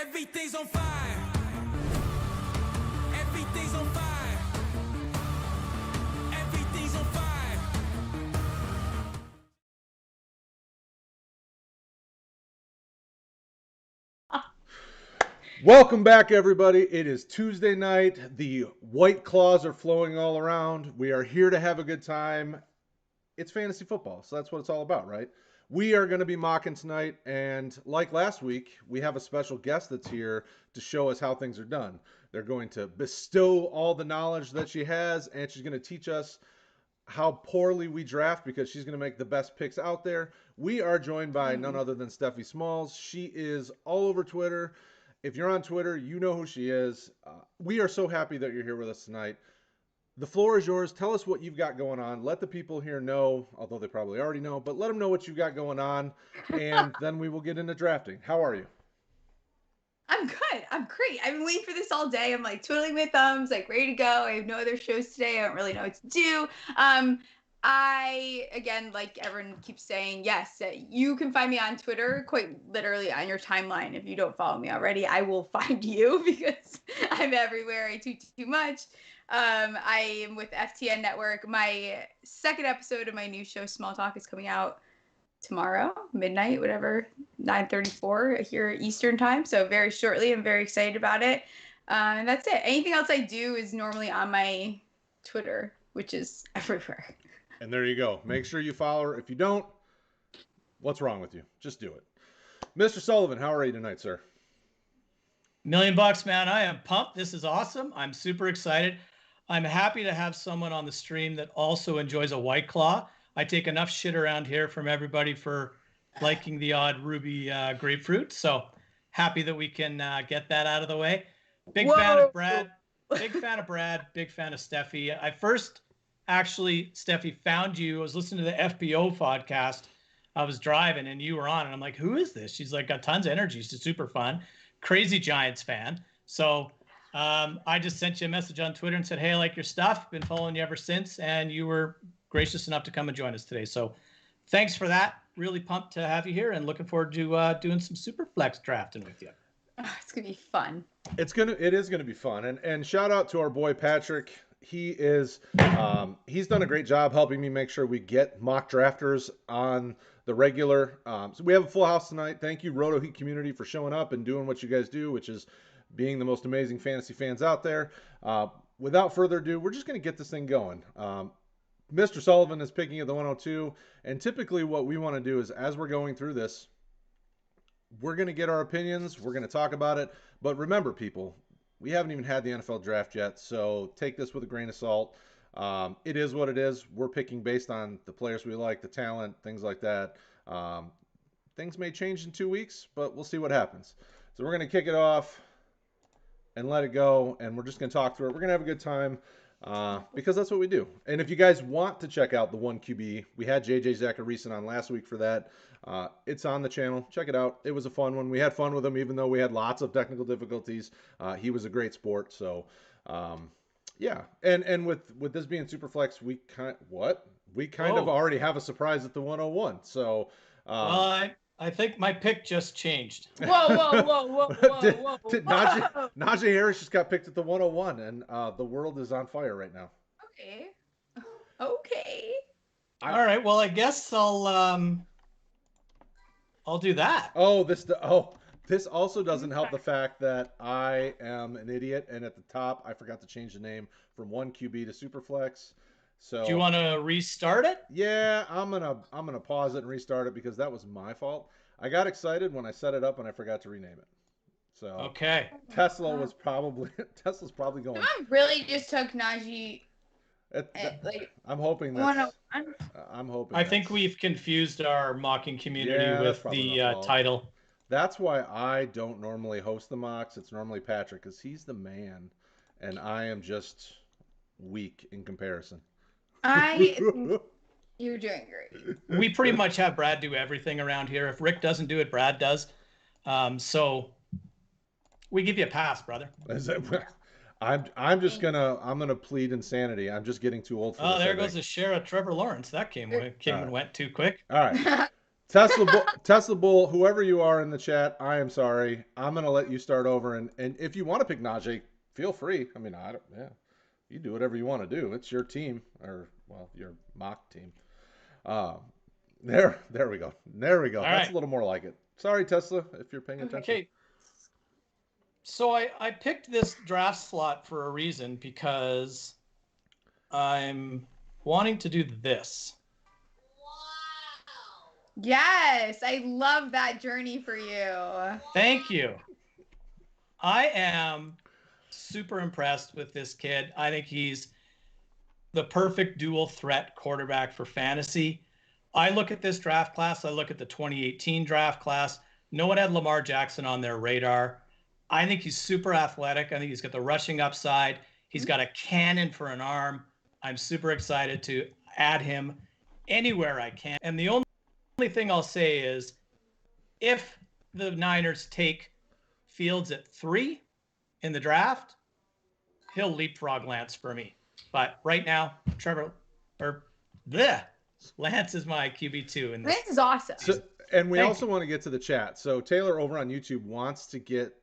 Everything's on fire. Everything's on fire. Everything's on fire. Welcome back, everybody. It is Tuesday night. The White Claws are flowing all around. We are here to have a good time. It's fantasy football, so that's what it's all about, right? We are going to be mocking tonight, and like last week, we have a special guest that's here to show us how things are done. They're going to bestow all the knowledge that she has, and she's going to teach us how poorly we draft because she's going to make the best picks out there. We are joined by none other than Stephie Smalls. She is all over Twitter. If you're on Twitter, you know who she is. We are so happy that you're here with us tonight. The floor is yours. Tell us what you've got going on. Let the people here know, although they probably already know, but let them know what you've got going on, and then we will get into drafting. How are you? I'm good. I'm great. I've been waiting for this all day. I'm like twiddling my thumbs, like ready to go. I have no other shows today. I don't really know what to do. Again, like everyone keeps saying, yes, you can find me on Twitter, quite literally on your timeline. If you don't follow me already, I will find you because I'm everywhere. I tweet too much. I am with FTN Network. My second episode of my new show, Small Talk, is coming out tomorrow, midnight, whatever, 9:34 here Eastern time. So very shortly. I'm very excited about it. And that's it. Anything else I do is normally on my Twitter, which is everywhere. And there you go. Make sure you follow her. If you don't, what's wrong with you? Just do it. Mr. Sullivan, how are you tonight, sir? $1,000,000, man. I am pumped. This is awesome. I'm super excited. I'm happy to have someone on the stream that also enjoys a White Claw. I take enough shit around here from everybody for liking the odd ruby grapefruit. So happy that we can get that out of the way. Big fan of Brad. Big fan of Brad. Big fan of Stephie. I first actually, Stephie, found you. I was listening to the FBO podcast. I was driving and you were on, and I'm like, who is this? She's like, got tons of energy. She's super fun. Crazy Giants fan. So I just sent you a message on Twitter and said, hey, I like your stuff. Been following you ever since. And you were gracious enough to come and join us today. So thanks for that. Really pumped to have you here and looking forward to doing some Superflex drafting with you. Oh, it's going to be fun. It is gonna be fun. And shout out to our boy Patrick. He's done a great job helping me make sure we get mock drafters on the regular. So we have a full house tonight. Thank you, RotoHeat community, for showing up and doing what you guys do, which is being the most amazing fantasy fans out there. Without further ado, we're just going to get this thing going. Mr. Sullivan is picking at the 102, and typically what we want to do is, as we're going through this, we're going to get our opinions, we're going to talk about it, but remember, people, we haven't even had the NFL draft yet, so take this with a grain of salt. It is what it is. We're picking based on the players we like, the talent, things like that. Things may change in 2 weeks, but we'll see what happens. So we're going to kick it off and let it go, and we're just going to talk through it. We're going to have a good time because that's what we do. And if you guys want to check out the 1QB, we had JJ Zacharyson on last week for that. It's on the channel. Check it out. It was a fun one. We had fun with him, even though we had lots of technical difficulties. He was a great sport. So, yeah. And with this being Superflex, we kind of already have a surprise at the 101. So, well, I think my pick just changed. Whoa. Najee Harris just got picked at the 101, and the world is on fire right now. Okay. All right. Well, I guess I'll do that. This also doesn't help the fact that I am an idiot, and at the top I forgot to change the name from 1QB to Superflex. So do you want to restart it? Yeah, I'm gonna pause it and restart it because that was my fault. I got excited when I set it up and I forgot to rename it. So okay, Tesla's probably going. I really just took Najee. I'm hoping that. I think we've confused our mocking community with the title. That's why I don't normally host the mocks. It's normally Patrick because he's the man, and I am just weak in comparison. You're doing great. We pretty much have Brad do everything around here. If Rick doesn't do it, Brad does. So we give you a pass, brother. I'm gonna plead insanity. I'm just getting too old for this. Oh, there goes the share of Trevor Lawrence. That came and went too quick. All right. Tesla Bull, whoever you are in the chat, I am sorry. I'm gonna let you start over, and if you want to pick Najee, feel free. I mean, you do whatever you want to do. It's your team, or well, your mock team. There we go. There we go. All That's right. a little more like it. Sorry, Tesla, if you're paying attention. Okay. So I picked this draft slot for a reason because I'm wanting to do this. Yes, I love that journey for you. Thank you. I am super impressed with this kid. I think he's the perfect dual threat quarterback for fantasy. I look at this draft class. I look at the 2018 draft class. No one had Lamar Jackson on their radar. I think he's super athletic. I think he's got the rushing upside. He's got a cannon for an arm. I'm super excited to add him anywhere I can. And the only thing I'll say is if the Niners take Fields at 3 in the draft, he'll leapfrog Lance for me. But right now, Lance is my QB2 in this. Lance is awesome. And we also want to get to the chat. So Taylor over on YouTube wants to get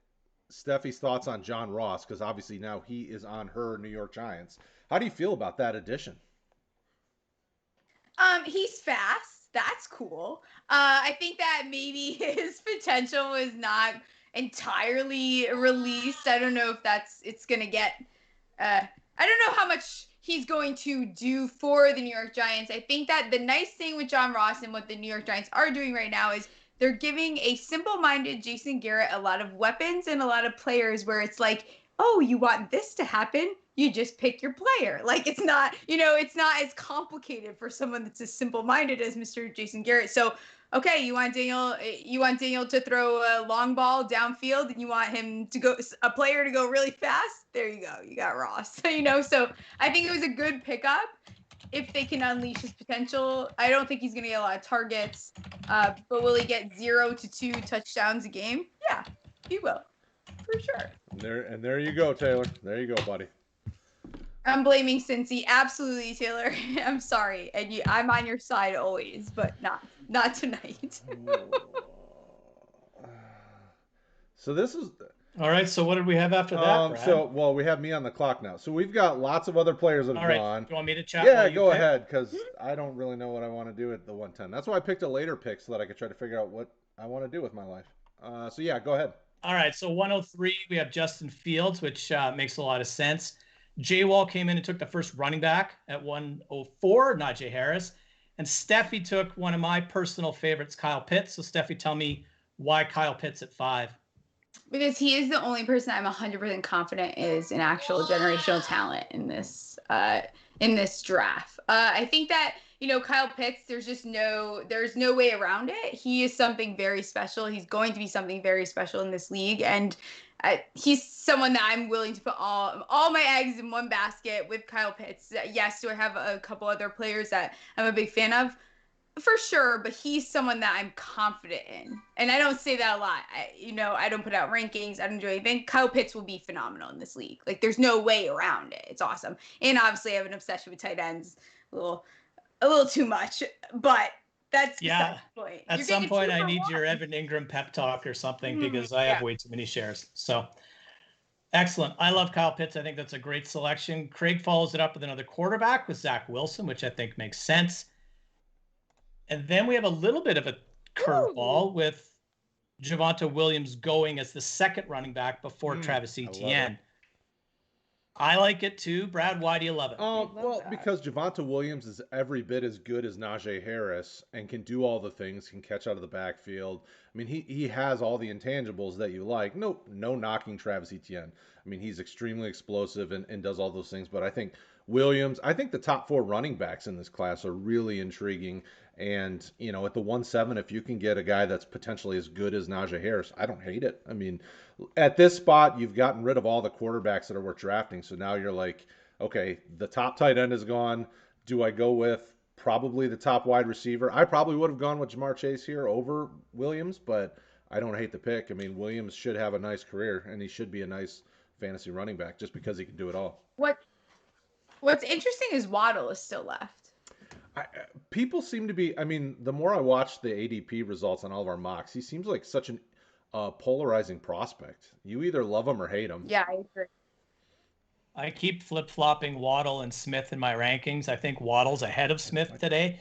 Stephie's thoughts on John Ross, because obviously now he is on her New York Giants. How do you feel about that addition? He's fast. That's cool. I think that maybe his potential was not entirely released. I don't know if it's going to get, I don't know how much he's going to do for the New York Giants. I think that the nice thing with John Ross and what the New York Giants are doing right now is they're giving a simple-minded Jason Garrett a lot of weapons and a lot of players where it's like, oh, you want this to happen? You just pick your player. Like, it's not, it's not as complicated for someone that's as simple-minded as Mr. Jason Garrett. So, okay, you want Daniel to throw a long ball downfield and you want him to a player to go really fast? There you go. You got Ross, so I think it was a good pickup. If they can unleash his potential, I don't think he's going to get a lot of targets, but will he get 0 to 2 touchdowns a game? Yeah, he will, for sure. And there you go, Taylor. There you go, buddy. I'm blaming Cincy. Absolutely, Taylor. I'm sorry. And I'm on your side always, but not tonight. So this is... All right, so what did we have after that, Brad? We have me on the clock now. So we've got lots of other players that have gone. Do you want me to chat? Yeah, go ahead, because I don't really know what I want to do at the 110. That's why I picked a later pick so that I could try to figure out what I want to do with my life. So yeah, go ahead. All right, so 103, we have Justin Fields, which makes a lot of sense. J-Wall came in and took the first running back at 104, Najee Harris. And Stephie took one of my personal favorites, Kyle Pitts. So Stephie, tell me why Kyle Pitts at 5. Because he is the only person I'm 100% confident is an actual generational talent in this draft. I think that, Kyle Pitts, there's no way around it. He is something very special. He's going to be something very special in this league. And he's someone that I'm willing to put all my eggs in one basket with Kyle Pitts. Yes, do I have a couple other players that I'm a big fan of? For sure, but he's someone that I'm confident in. And I don't say that a lot. I don't put out rankings. I don't do anything. Kyle Pitts will be phenomenal in this league. Like, there's no way around it. It's awesome. And obviously I have an obsession with tight ends. A little too much, but that's the point. At some point, I need your Evan Ingram pep talk or something because I have way too many shares. So, excellent. I love Kyle Pitts. I think that's a great selection. Craig follows it up with another quarterback with Zach Wilson, which I think makes sense. And then we have a little bit of a curveball with Javonte Williams going as the second running back before Travis Etienne. I like it too. Brad, why do you love it? Because Javonte Williams is every bit as good as Najee Harris and can do all the things, can catch out of the backfield. I mean, he has all the intangibles that you like. No knocking Travis Etienne. I mean, he's extremely explosive and does all those things. But I think the top 4 running backs in this class are really intriguing. And, at the 1-7, if you can get a guy that's potentially as good as Najee Harris, I don't hate it. I mean, at this spot, you've gotten rid of all the quarterbacks that are worth drafting. So now you're like, okay, the top tight end is gone. Do I go with probably the top wide receiver? I probably would have gone with Jamar Chase here over Williams, but I don't hate the pick. I mean, Williams should have a nice career, and he should be a nice fantasy running back just because he can do it all. What's interesting is Waddle is still left. People seem to be. I mean, the more I watch the ADP results on all of our mocks, he seems like such an polarizing prospect. You either love him or hate him. Yeah, I agree. I keep flip-flopping Waddle and Smith in my rankings. I think Waddle's ahead of Smith today,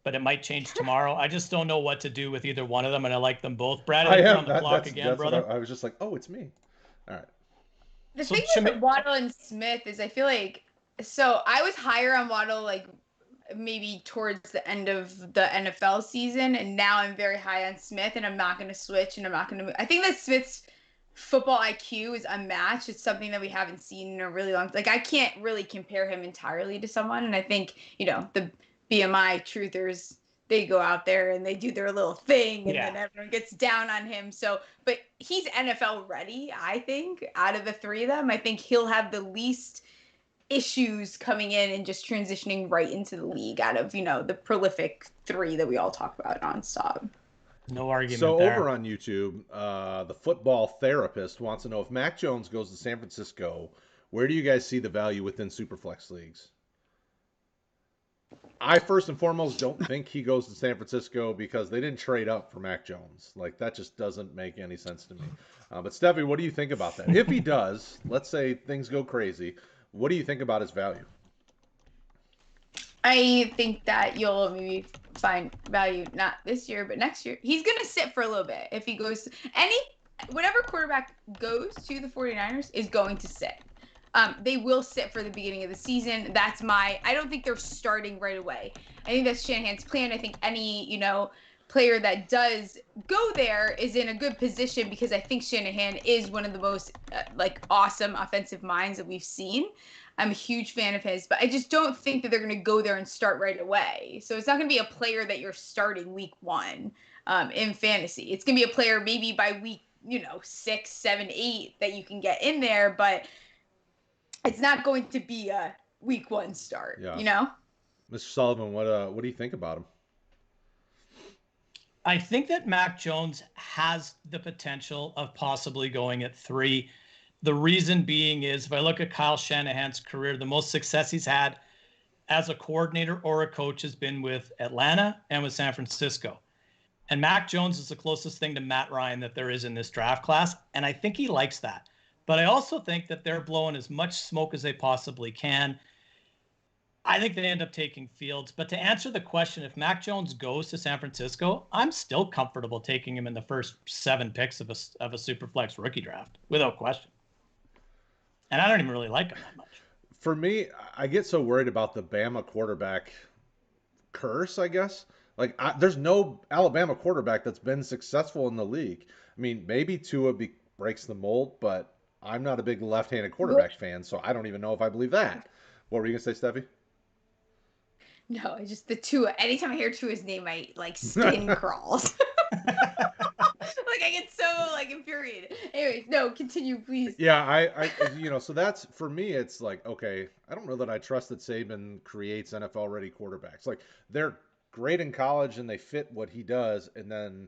but it might change tomorrow. I just don't know what to do with either one of them, and I like them both. Brad, I you're am. on the clock again, That's brother. what I was just like, oh, it's me. All right. The So thing with Waddle and Smith is I feel like, so I was higher on Waddle like maybe towards the end of the NFL season, and now I'm very high on Smith, and I'm not going to switch, and I'm not going to. I think that Smith's football IQ is unmatched. It's something that we haven't seen in a really long. Like I can't really compare him entirely to someone, and I think the BMI truthers, they go out there and they do their little thing, and then everyone gets down on him. So, but he's NFL ready. I think out of the three of them, I think he'll have the least issues coming in and just transitioning right into the league out of the prolific three that we all talk about nonstop. No argument So there. over on YouTube, the football therapist wants to know if Mac Jones goes to San Francisco, where do you guys see the value within Superflex leagues? I first and foremost don't think he goes to San Francisco because they didn't trade up for Mac Jones. Like that just doesn't make any sense to me. But Stephie, what do you think about that? If he does, let's say things go crazy, what do you think about his value? I think that you'll maybe find value not this year, but next year. He's going to sit for a little bit. If he goes whatever quarterback goes to the 49ers is going to sit. They will sit for the beginning of the season. I don't think they're starting right away. I think that's Shanahan's plan. I think any, player that does go there is in a good position because I think Shanahan is one of the most awesome offensive minds that we've seen. I'm a huge fan of his, but I just don't think that they're going to go there and start right away. So it's not going to be a player that you're starting week 1 in fantasy. It's going to be a player maybe by week, 6, 7, 8 that you can get in there, but it's not going to be a week 1 start, Mr. Sullivan, what do you think about him? I think that Mac Jones has the potential of possibly going at 3. The reason being is if I look at Kyle Shanahan's career, the most success he's had as a coordinator or a coach has been with Atlanta and with San Francisco. And Mac Jones is the closest thing to Matt Ryan that there is in this draft class. And I think he likes that. But I also think that they're blowing as much smoke as they possibly can. I think they end up taking Fields. But to answer the question, if Mac Jones goes to San Francisco, I'm still comfortable taking him in the first 7 picks of a Superflex rookie draft, without question. And I don't even really like him that much. For me, I get so worried about the Bama quarterback curse, I guess. There's no Alabama quarterback that's been successful in the league. I mean, maybe Tua breaks the mold, but I'm not a big left-handed quarterback fan, so I don't even know if I believe that. What were you going to say, Steffi? No, it's just the Tua. Anytime I hear Tua's name, my skin crawls. I get so infuriated. Anyways, no, continue, please. Yeah, I so that's for me. It's like, okay, I don't know that I trust that Saban creates NFL ready quarterbacks. Like they're great in college and they fit what he does, and then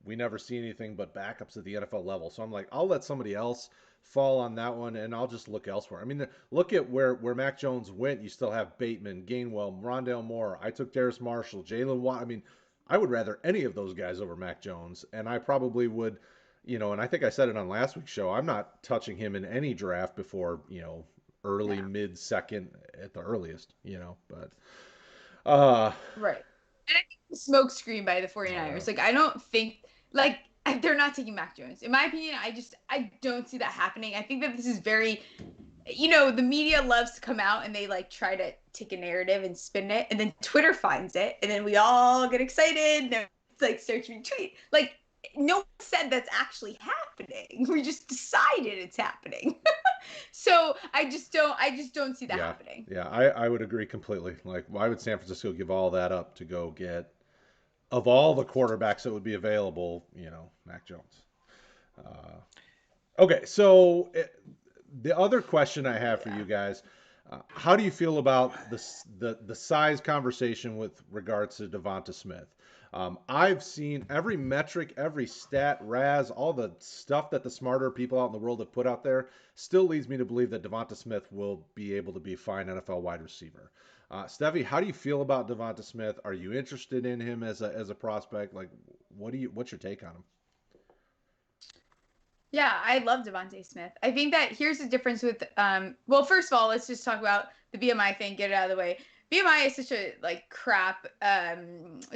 we never see anything but backups at the NFL level. So I'm like, I'll let somebody else fall on that one, and I'll just look elsewhere. I mean, look at where Mac Jones went. You still have Bateman, Gainwell, Rondale Moore. I took Darius Marshall, Jalen Watt. I mean, I would rather any of those guys over Mac Jones, and I probably would, and I think I said it on last week's show, I'm not touching him in any draft before, early, mid-second at the earliest, but. Right. And I think the smoke screen by the 49ers. I don't think, they're not taking Mac Jones. In my opinion, I don't see that happening. I think that this is very, the media loves to come out and they try to take a narrative and spin it, and then Twitter finds it, and then we all get excited. And it's search retweet. No one said that's actually happening. We just decided it's happening. So I just don't see that happening. Yeah, I would agree completely. Why would San Francisco give all that up to go get, of all the quarterbacks that would be available, Mac Jones? Okay, so the other question I have for you guys, how do you feel about the size conversation with regards to Devonta Smith? I've seen every metric, every stat, RAS, all the stuff that the smarter people out in the world have put out there still leads me to believe that Devonta Smith will be able to be a fine NFL wide receiver. Stephie, how do you feel about Devonta Smith? Are you interested in him as a prospect? Like, what's your take on him? Yeah, I love Devonta Smith. I think that here's the difference with well, first of all, let's just talk about the BMI thing, get it out of the way. BMI is such a like crap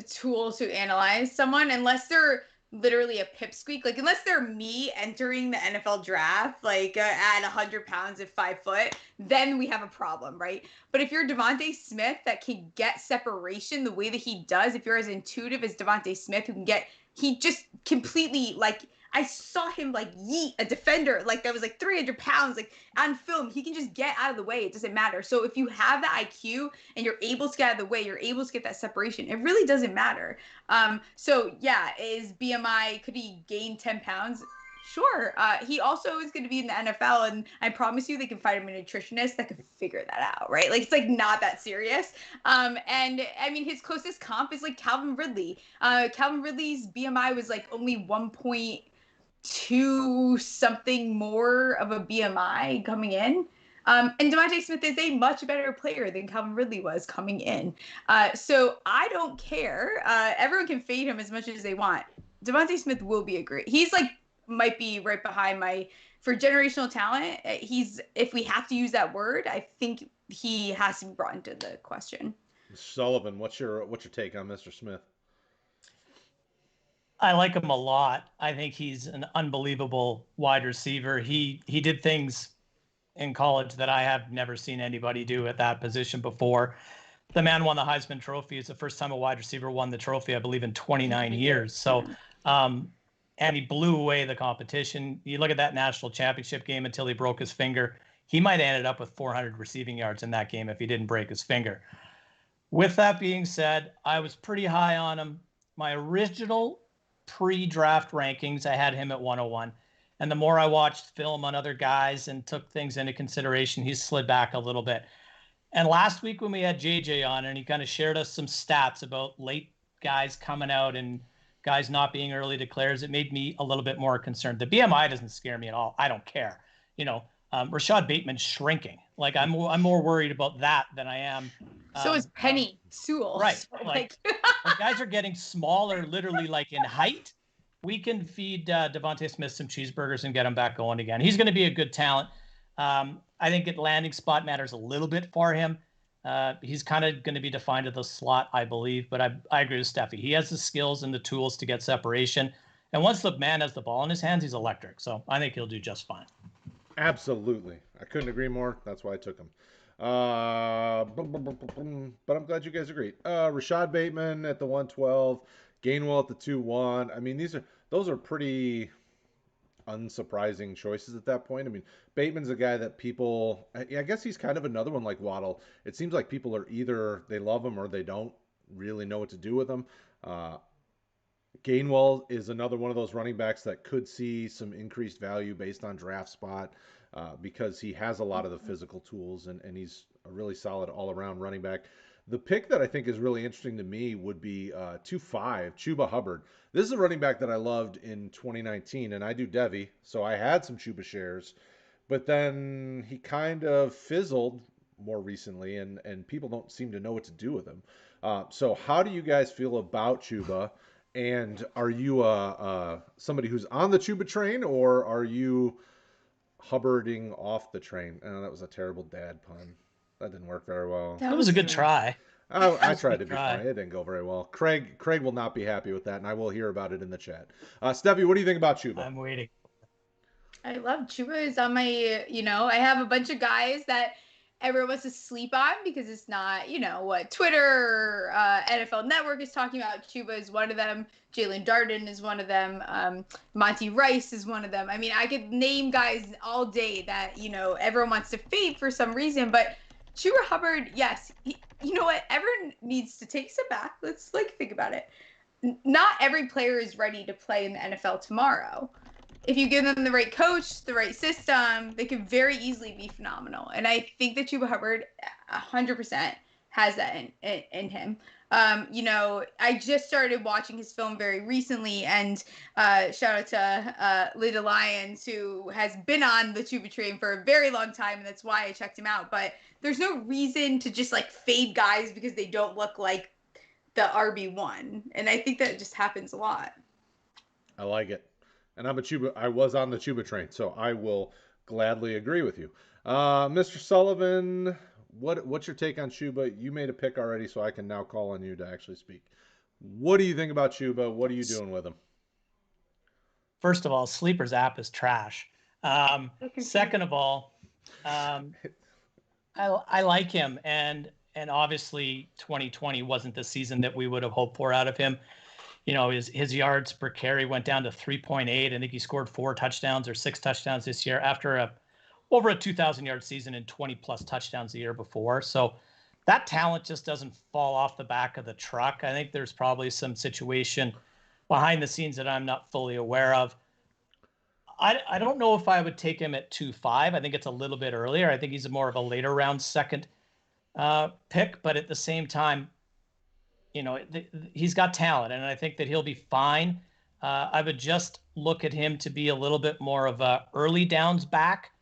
tool to analyze someone unless they're literally a pipsqueak. Like unless they're me entering the NFL draft, like at 100 pounds at 5 foot, then we have a problem, right? But if you're Devonta Smith that can get separation the way that he does, if you're as intuitive as Devonta Smith who can get, he just completely like I saw him like yeet a defender like that was like 300 pounds like on film. He can just get out of the way. It doesn't matter. So if you have the IQ and you're able to get out of the way, you're able to get that separation. It really doesn't matter. So yeah, is BMI, could he gain 10 pounds? Sure. He also is going to be in the NFL, and I promise you they can find him a nutritionist that can figure that out, right? Like, it's like not that serious. And I mean, his closest comp is like Calvin Ridley. Calvin Ridley's BMI was like only 1.2 something more of a BMI coming in. And Devonta Smith is a much better player than Calvin Ridley was coming in. So I don't care. Everyone can fade him as much as they want. Devonta Smith will be a great. He's like, might be right behind my, for generational talent. He's, if we have to use that word, I think he has to be brought into the question. Sullivan, what's your take on Mr. Smith? I like him a lot. I think he's an unbelievable wide receiver. He did things in college that I have never seen anybody do at that position before. The man won the Heisman Trophy. It's the first time a wide receiver won the trophy, I believe, in 29 years. So, and he blew away the competition. You look at that national championship game until he broke his finger. He might have ended up with 400 receiving yards in that game if he didn't break his finger. With that being said, I was pretty high on him. My original pre-draft rankings, I had him at 101. And the more I watched film on other guys and took things into consideration, he's slid back a little bit. And last week when we had JJ on and he kind of shared us some stats about late guys coming out and guys not being early declares, it made me a little bit more concerned. The BMI doesn't scare me at all. I don't care. You know, Rashad Bateman's shrinking. Like I'm more worried about that than I am. So is Penny Sewell. Right. So, like guys are getting smaller, literally like in height. We can feed Devonta Smith some cheeseburgers and get him back going again. He's going to be a good talent. I think at landing spot matters a little bit for him. He's kind of going to be defined as the slot, I believe, but I agree with Stephie. He has the skills and the tools to get separation. And once the man has the ball in his hands, he's electric. So I think he'll do just fine. Absolutely. I couldn't agree more. That's why I took him. But I'm glad you guys agreed. Rashad Bateman at the 112, Gainwell at the 2-1. I mean, those are pretty unsurprising choices at that point. I mean, Bateman's a guy that people, I guess he's kind of another one like Waddle. It seems like people are either they love him or they don't really know what to do with him. Gainwell is another one of those running backs that could see some increased value based on draft spot because he has a lot of the physical tools and he's a really solid all-around running back. The pick that I think is really interesting to me would be 2-5, Chuba Hubbard. This is a running back that I loved in 2019, and I do Devy, so I had some Chuba shares, but then he kind of fizzled more recently, and people don't seem to know what to do with him. So how do you guys feel about Chuba? And are you somebody who's on the Chuba train, or are you Hubbarding off the train? Oh, that was a terrible dad pun. That didn't work very well. That was a good try. I tried to be funny. It didn't go very well. Craig will not be happy with that, and I will hear about it in the chat. Stephie, what do you think about Chuba? I'm waiting. I love Chuba is on my, I have a bunch of guys that everyone wants to sleep on because it's not, what Twitter or NFL Network is talking about. Chuba is one of them. Jalen Darden is one of them. Monty Rice is one of them. I mean, I could name guys all day that, everyone wants to fade for some reason, but Chuba Hubbard, yes, you know what? Everyone needs to take a step back. Let's think about it. Not every player is ready to play in the NFL tomorrow. If you give them the right coach, the right system, they could very easily be phenomenal. And I think that Chuba Hubbard 100% has that in him. You know, I just started watching his film very recently, and shout out to Lida Lyons, who has been on the Chuba train for a very long time, and that's why I checked him out. But there's no reason to just like fade guys because they don't look like the RB1, and I think that just happens a lot. I like it. And I was on the Chuba train, so I will gladly agree with you. Mr. Sullivan, what's your take on Chuba? You made a pick already, so I can now call on you to actually speak. What do you think about Chuba? What are you doing with him? First of all, Sleeper's app is trash. Second of all, I like him, and obviously 2020 wasn't the season that we would have hoped for out of him. You know, his yards per carry went down to 3.8. I think he scored 4 touchdowns or 6 touchdowns this year after over a 2,000-yard season and 20-plus touchdowns the year before. So that talent just doesn't fall off the back of the truck. I think there's probably some situation behind the scenes that I'm not fully aware of. I don't know if I would take him at 2.5. I think it's a little bit earlier. I think he's more of a later round second pick, but at the same time, you know, he's got talent, and I think that he'll be fine. I would just look at him to be a little bit more of a early downs back,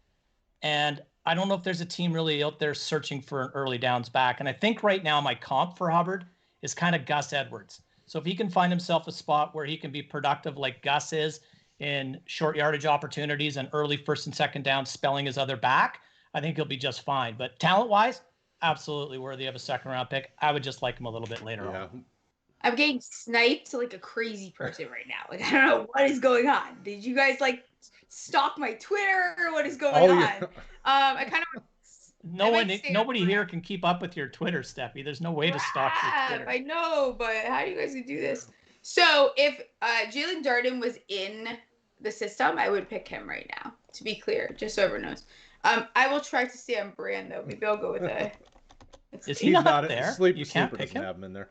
and I don't know if there's a team really out there searching for an early downs back. And I think right now my comp for Hubbard is kind of Gus Edwards. So if he can find himself a spot where he can be productive like Gus is in short yardage opportunities and early first and second down, spelling his other back, I think he'll be just fine. But talent-wise, absolutely worthy of a second-round pick. I would just like him a little bit later on. I'm getting sniped like a crazy person right now. Like, I don't know what is going on. Did you guys like stalk my Twitter? What is going on? Yeah. I kind of Nobody here can keep up with your Twitter, Stephie. There's no way to stalk your Twitter. I know, but how do you guys do this? So if Jalen Darden was in the system, I would pick him right now. To be clear, just so everyone knows. I will try to stay on brand though. Maybe I'll go with a. Is he not there? You can't pick him. Have him in there.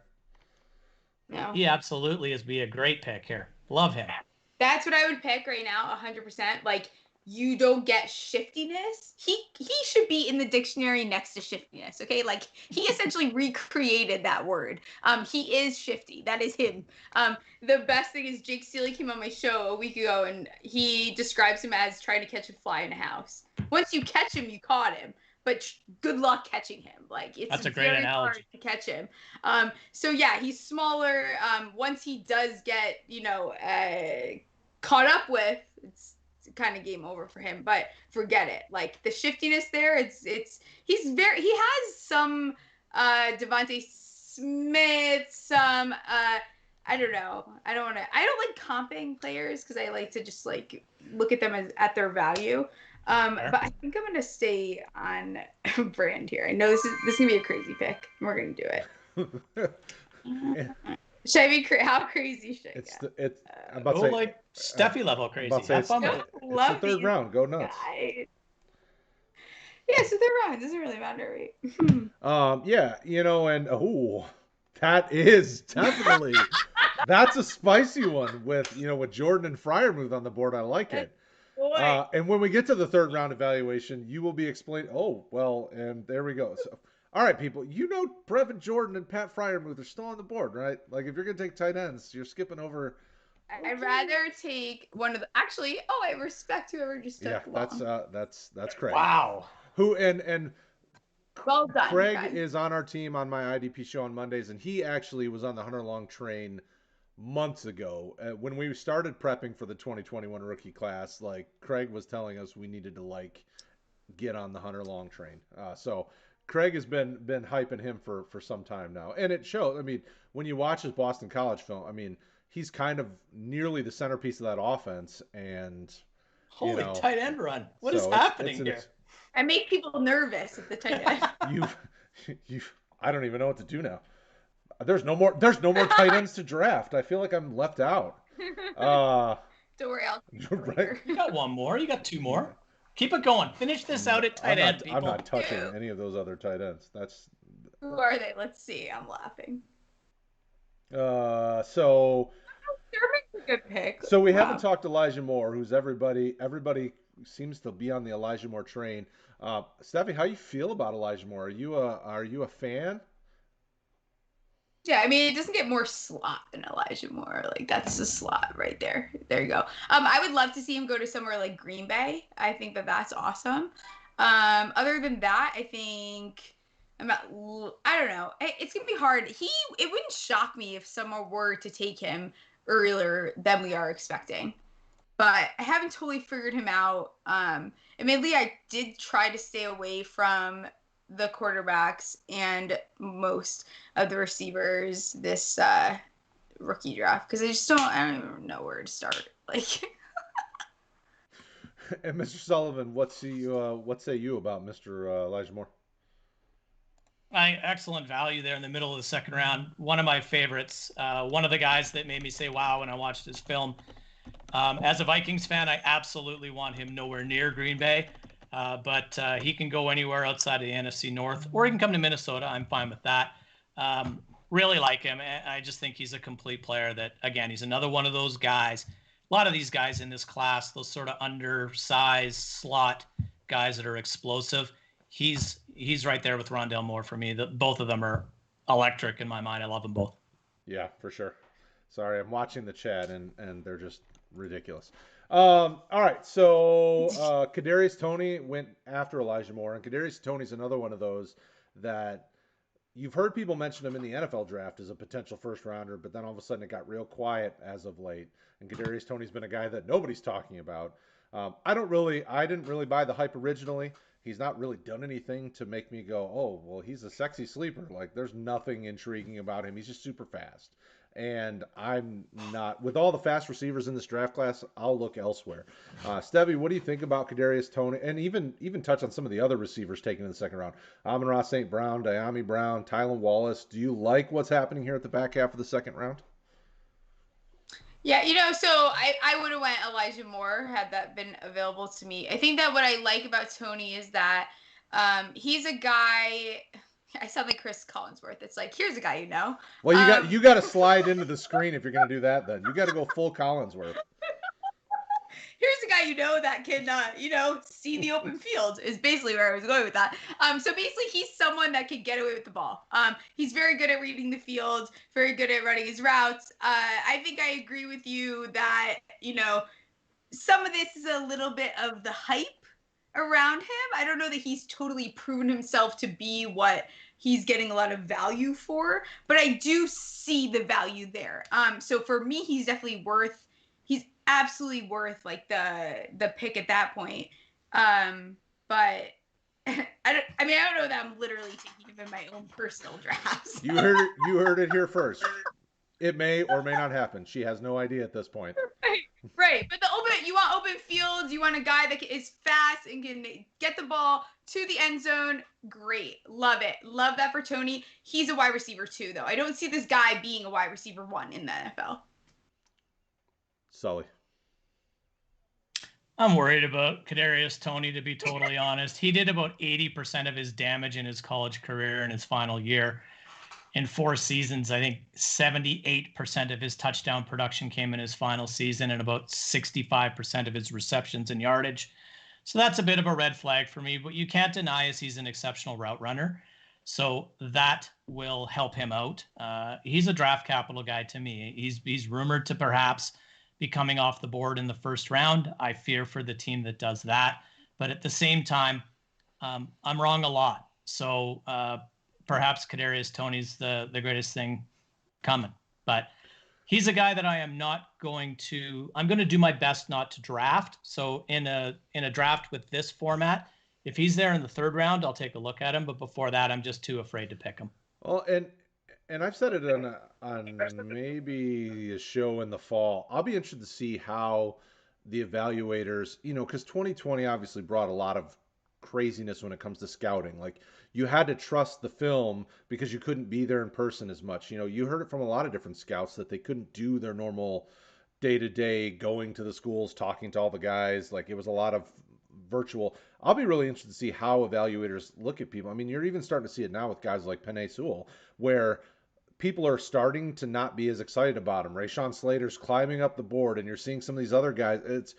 No. He absolutely is be a great pick here. Love him. That's what I would pick right now, 100%. Like, you don't get shiftiness. He should be in the dictionary next to shiftiness, okay? Like, he essentially recreated that word. He is shifty. That is him. The best thing is Jake Steele came on my show a week ago, and he describes him as trying to catch a fly in a house. Once you catch him, you caught him. But good luck catching him. Like, it's a great very analogy. hard to catch him. So yeah, he's smaller. Once he does get, caught up with, it's kind of game over for him. But forget it. Like, the shiftiness there, he has some Devonta Smith, some I don't know. I don't like comping players because I like to just like look at them at their value. But I think I'm gonna stay on brand here. I know this is gonna be a crazy pick. We're gonna do it. Should I be how crazy should I get? I'm about to say, like Stephie level crazy. Have fun with it. It's the third round. Go nuts. Guys. Yeah, it's the third round. It doesn't really matter, right? Yeah, and that is definitely that's a spicy one with Jordan and Freiermuth on the board. I like it. And when we get to the third round evaluation, you will be explained. Oh, well, and there we go. So, all right, people, Brevin Jordan and Pat Freiermuth are still on the board, right? Like, if you're going to take tight ends, you're skipping over. I'd rather take one of the. Actually, I respect whoever just took. Yeah, that's Craig. Wow. Who and well done. Craig guys. is on our team on my IDP show on Mondays, and he actually was on the Hunter Long train months ago when we started prepping for the 2021 rookie class. Like, Craig was telling us we needed to get on the Hunter Long train. So Craig has been hyping him for some time now, and it shows. I mean, when you watch his Boston College film, I mean, he's kind of nearly the centerpiece of that offense. And holy tight end run! What is happening here? I make people nervous at the tight end. I don't even know what to do now. There's no more tight ends to draft. I feel like I'm left out. Don't worry, I'll right. You got one more. You got 2 more. Keep it going. Finish this out at tight end, people. I'm not touching any of those other tight ends. Who are they? Let's see. I'm laughing. So Sermon's a good pick. So we haven't talked Elijah Moore, who's everybody seems to be on the Elijah Moore train. Stephie, how you feel about Elijah Moore? Are you a fan? Yeah, I mean, it doesn't get more slot than Elijah Moore. Like, that's the slot right there. There you go. I would love to see him go to somewhere like Green Bay. I think that that's awesome. Other than that, I think I don't know. It's gonna be hard. It wouldn't shock me if someone were to take him earlier than we are expecting, but I haven't totally figured him out. Admittedly, I did try to stay away from the quarterbacks and most of the receivers this rookie draft because I don't even know where to start. Like, And Mr. Sullivan, what say you about Mr. Elijah Moore? Excellent value there in the middle of the second round. One of my favorites. One of the guys that made me say wow when I watched his film. As a Vikings fan, I absolutely want him nowhere near Green Bay, but he can go anywhere outside of the NFC North, or he can come to Minnesota. I'm fine with that. Really like him. I just think he's a complete player that, again, he's another one of those guys. A lot of these guys in this class, those sort of undersized slot guys that are explosive, he's right there with Rondale Moore for me. Both of them are electric in my mind. I love them both. Yeah, for sure. Sorry, I'm watching the chat and they're just ridiculous. All right, so Kadarius Toney went after Elijah Moore, and Kadarius Toney's another one of those that you've heard people mention him in the NFL draft as a potential first rounder, but then all of a sudden it got real quiet as of late. And Kadarius Toney's been a guy that nobody's talking about. I didn't really buy the hype originally. He's not really done anything to make me go, oh, well, he's a sexy sleeper. Like, there's nothing intriguing about him. He's just super fast. And I'm not, with all the fast receivers in this draft class, I'll look elsewhere. Stephie, what do you think about Kadarius Toney? And even touch on some of the other receivers taken in the second round. Amon-Ra St. Brown, Diami Brown, Tylan Wallace. Do you like what's happening here at the back half of the second round? yeah, so I would have went Elijah Moore had that been available to me. I think that what I like about Toney is that he's a guy. I sound like Chris Collinsworth. It's like, here's a guy Well, you got to slide into the screen if you're going to do that. Then you got to go full Collinsworth. Here's a guy that can see the open field is basically where I was going with that. So basically he's someone that can get away with the ball. He's very good at reading the field, very good at running his routes. I think I agree with you that some of this is a little bit of the hype around him. I don't know that he's totally proven himself to be what he's getting a lot of value for, but I do see the value there. So for me, he's absolutely worth like the pick at that point. But I don't know that I'm literally taking him in my own personal drafts. You heard it here first. It may or may not happen. She has no idea at this point. Right. But you want open fields. You want a guy that is fast and can get the ball to the end zone. Great. Love it. Love that for Toney. He's a wide receiver too, though. I don't see this guy being a wide receiver 1 in the NFL. Sully. I'm worried about Kadarius Toney, to be totally honest. He did about 80% of his damage in his college career in his final year. In 4 seasons, I think 78% of his touchdown production came in his final season and about 65% of his receptions and yardage. So that's a bit of a red flag for me, but you can't deny he's an exceptional route runner. So that will help him out. He's a draft capital guy to me. He's rumored to perhaps be coming off the board in the first round. I fear for the team that does that. But at the same time, I'm wrong a lot. So perhaps Kadarius Toney's the greatest thing coming. But he's a guy that I'm going to do my best not to draft. So in a draft with this format, if he's there in the third round, I'll take a look at him. But before that, I'm just too afraid to pick him. Well, and I've said it on maybe a show in the fall. I'll be interested to see how the evaluators, because 2020 obviously brought a lot of craziness when it comes to scouting. Like, you had to trust the film because you couldn't be there in person as much. You heard it from a lot of different scouts that they couldn't do their normal day-to-day going to the schools, talking to all the guys. Like, it was a lot of virtual. I'll be really interested to see how evaluators look at people. I mean, you're even starting to see it now with guys like Penei Sewell, where people are starting to not be as excited about him. Rashawn Slater's climbing up the board, and you're seeing some of these other guys.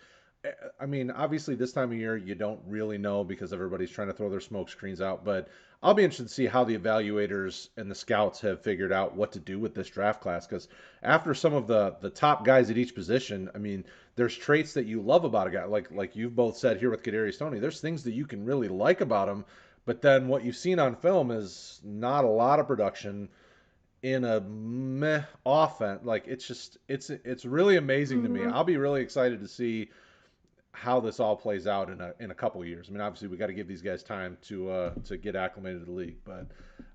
I mean, obviously this time of year you don't really know because everybody's trying to throw their smoke screens out, but I'll be interested to see how the evaluators and the scouts have figured out what to do with this draft class because after some of the top guys at each position, I mean, there's traits that you love about a guy like you've both said here with Kadarius Toney. There's things that you can really like about him, but then what you've seen on film is not a lot of production in a meh offense. Like it's really amazing to me. I'll be really excited to see how this all plays out in a couple of years. I mean, obviously we got to give these guys time to get acclimated to the league, but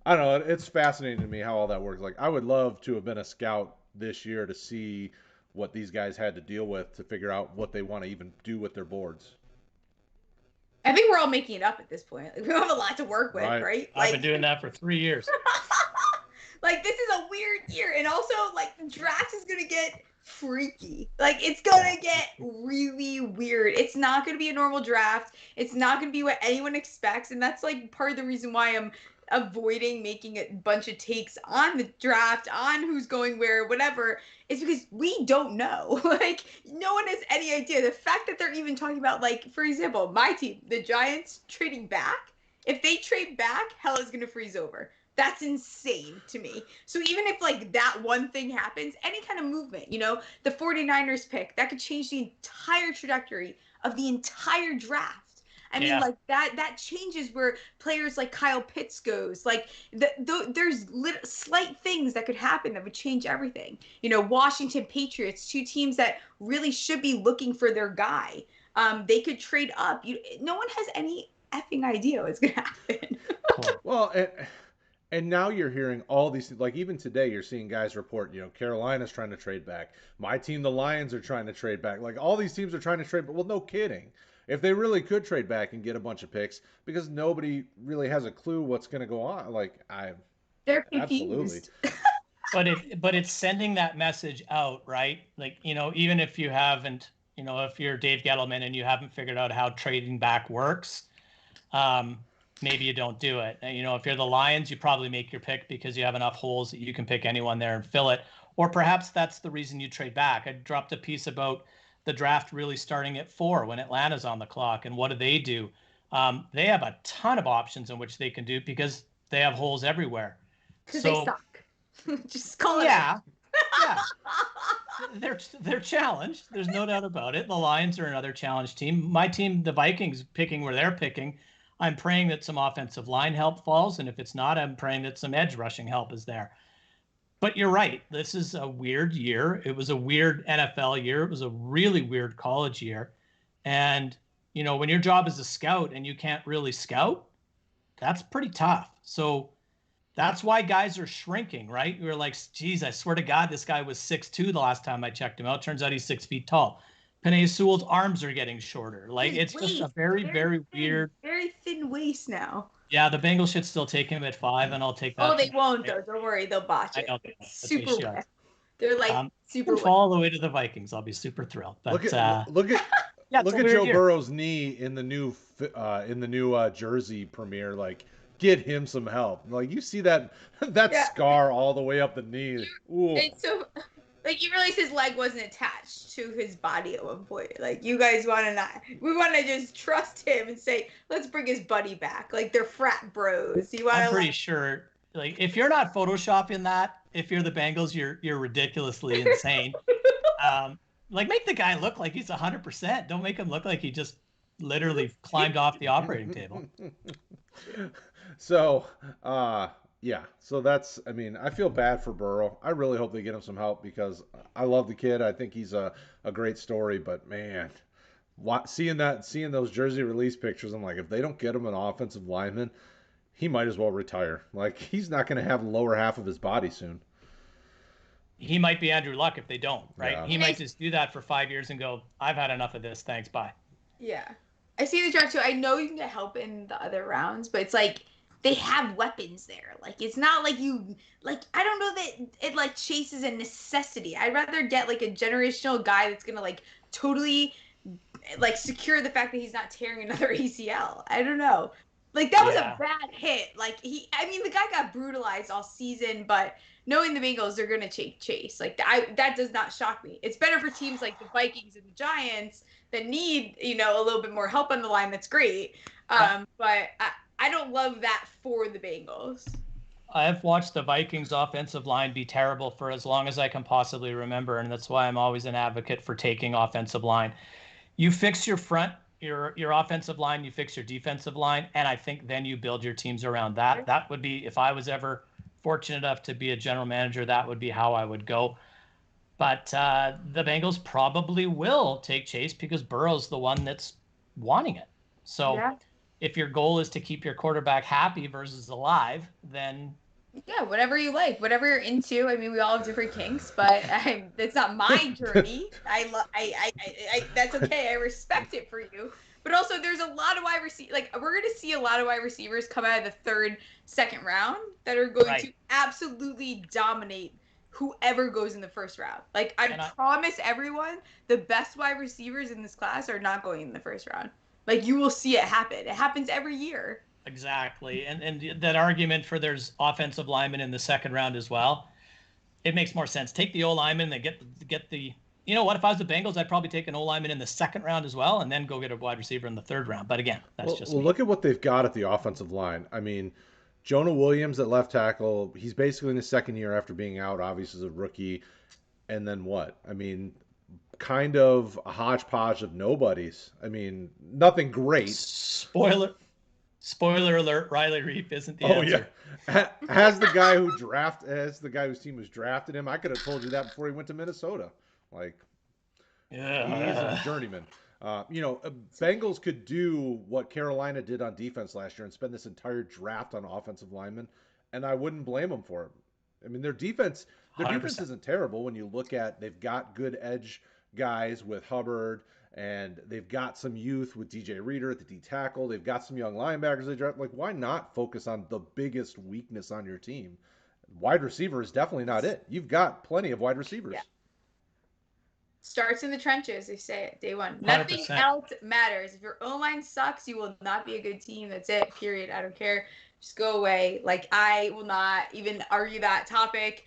I don't know. It's fascinating to me how all that works. Like I would love to have been a scout this year to see what these guys had to deal with to figure out what they want to even do with their boards. I think we're all making it up at this point. Like, we don't have a lot to work with, right? I've been doing that for 3 years. Like, this is a weird year. And also, like, the draft is going to get freaky. Like, it's going to get really weird. It's not going to be a normal draft. It's not going to be what anyone expects. And that's, like, part of the reason why I'm avoiding making a bunch of takes on the draft, on who's going where, whatever, is because we don't know. Like, no one has any idea. The fact that they're even talking about, like, for example, my team, the Giants, trading back. If they trade back, hell is going to freeze over. That's insane to me. So even if, like, that one thing happens, any kind of movement, you know, the 49ers pick, that could change the entire trajectory of the entire draft. I mean, like, that changes where players like Kyle Pitts goes. Like, there's slight things that could happen that would change everything. You know, Washington Patriots, two teams that really should be looking for their guy. They could trade up. No one has any effing idea what's going to happen. Well, and now you're hearing all these, like even today, you're seeing guys report, you know, Carolina's trying to trade back. My team, the Lions, are trying to trade back. Like all these teams are trying to trade, but well, no kidding. If they really could trade back and get a bunch of picks, because nobody really has a clue what's going to go on. Like they're confused. Absolutely. But it's sending that message out, right? Like, you know, even if you haven't, you know, if you're Dave Gettleman and you haven't figured out how trading back works, maybe you don't do it. And, you know, if you're the Lions, you probably make your pick because you have enough holes that you can pick anyone there and fill it. Or perhaps that's the reason you trade back. I dropped a piece about the draft really starting at 4 when Atlanta's on the clock. And what do? They have a ton of options in which they can do because they have holes everywhere. Because they suck. Just call it out. Yeah. They're challenged. There's no doubt about it. The Lions are another challenged team. My team, the Vikings, picking where they're picking. I'm praying that some offensive line help falls. And if it's not, I'm praying that some edge rushing help is there. But you're right. This is a weird year. It was a weird NFL year. It was a really weird college year. And, you know, when your job is a scout and you can't really scout, that's pretty tough. So that's why guys are shrinking, right? You're like, geez, I swear to God, this guy was 6'2" the last time I checked him out. Turns out he's 6 feet tall. Penei Sewell's arms are getting shorter. Like, it's just a very, very weird. Very thin waist now. Yeah, the Bengals should still take him at 5, and I'll take that. Oh, they won't, though. Don't worry. They'll botch it. Super wet. They're like super wet. Fall all the way to the Vikings. I'll be super thrilled. But, look at Joe Burrow's knee in the new jersey premiere. Like, get him some help. Like, you see that scar all the way up the knee. Ooh. It's so, like, you realize his leg wasn't attached to his body at one point. Like, you guys we want to just trust him and say, let's bring his buddy back. Like, they're frat bros. I'm pretty sure, like, if you're not photoshopping that, if you're the Bengals, you're ridiculously insane. Like, make the guy look like he's 100%. Don't make him look like he just literally climbed off the operating table. So, yeah, so that's, I mean, I feel bad for Burrow. I really hope they get him some help because I love the kid. I think he's a great story, but man, seeing those jersey release pictures, I'm like, if they don't get him an offensive lineman, he might as well retire. Like, he's not going to have the lower half of his body soon. He might be Andrew Luck if they don't, right? Yeah. He might just do that for 5 years and go, I've had enough of this. Thanks. Bye. Yeah. I see the draft too. I know you can get help in the other rounds, but it's like, they have weapons there. Like, it's not like I don't know that it, like, Chase is a necessity. I'd rather get, like, a generational guy that's going to, like, totally, like, secure the fact that he's not tearing another ACL. I don't know. Like, that was a bad hit. Like, the guy got brutalized all season, but knowing the Bengals, they're going to take Chase. Like, that does not shock me. It's better for teams like the Vikings and the Giants that need, a little bit more help on the line, that's great. But I don't love that for the Bengals. I've watched the Vikings offensive line be terrible for as long as I can possibly remember, and that's why I'm always an advocate for taking offensive line. You fix your front, your offensive line, you fix your defensive line, and I think then you build your teams around that. That would be, if I was ever fortunate enough to be a general manager, that would be how I would go. But the Bengals probably will take Chase because Burrow's the one that's wanting it. So if your goal is to keep your quarterback happy versus alive, then whatever you like, whatever you're into. I mean, we all have different kinks, but it's not my journey. I that's okay. I respect it for you. But also, there's a lot of wide receivers. Like, we're going to see a lot of wide receivers come out of the third, second round that are going to absolutely dominate whoever goes in the first round. Like, I promise everyone, the best wide receivers in this class are not going in the first round. Like, you will see it happen. It happens every year. Exactly. And that argument for there's offensive linemen in the second round as well, it makes more sense. Take the O-lineman and get the, you know what, if I was the Bengals, I'd probably take an O-lineman in the second round as well and then go get a wide receiver in the third round. But again, that's just me. Look at what they've got at the offensive line. I mean, Jonah Williams at left tackle, he's basically in his second year after being out, obviously as a rookie. And then what? I mean, kind of a hodgepodge of nobodies. I mean, nothing great. Spoiler alert, Riley Reef isn't the answer. Yeah. As the guy whose team was drafted him, I could have told you that before he went to Minnesota. Like, he's a journeyman. Bengals could do what Carolina did on defense last year and spend this entire draft on offensive linemen, and I wouldn't blame them for it. I mean, their defense 100%. Isn't terrible when you look at, they've got good edge guys with Hubbard, and they've got some youth with DJ Reader at the D tackle. They've got some young linebackers they draft. Like, why not focus on the biggest weakness on your team? Wide receiver is definitely not it. You've got plenty of wide receivers. Yeah. Starts in the trenches, they say it, day one. 100%. Nothing else matters. If your O-line sucks, you will not be a good team. That's it, period. I don't care. Just go away. Like, I will not even argue that topic.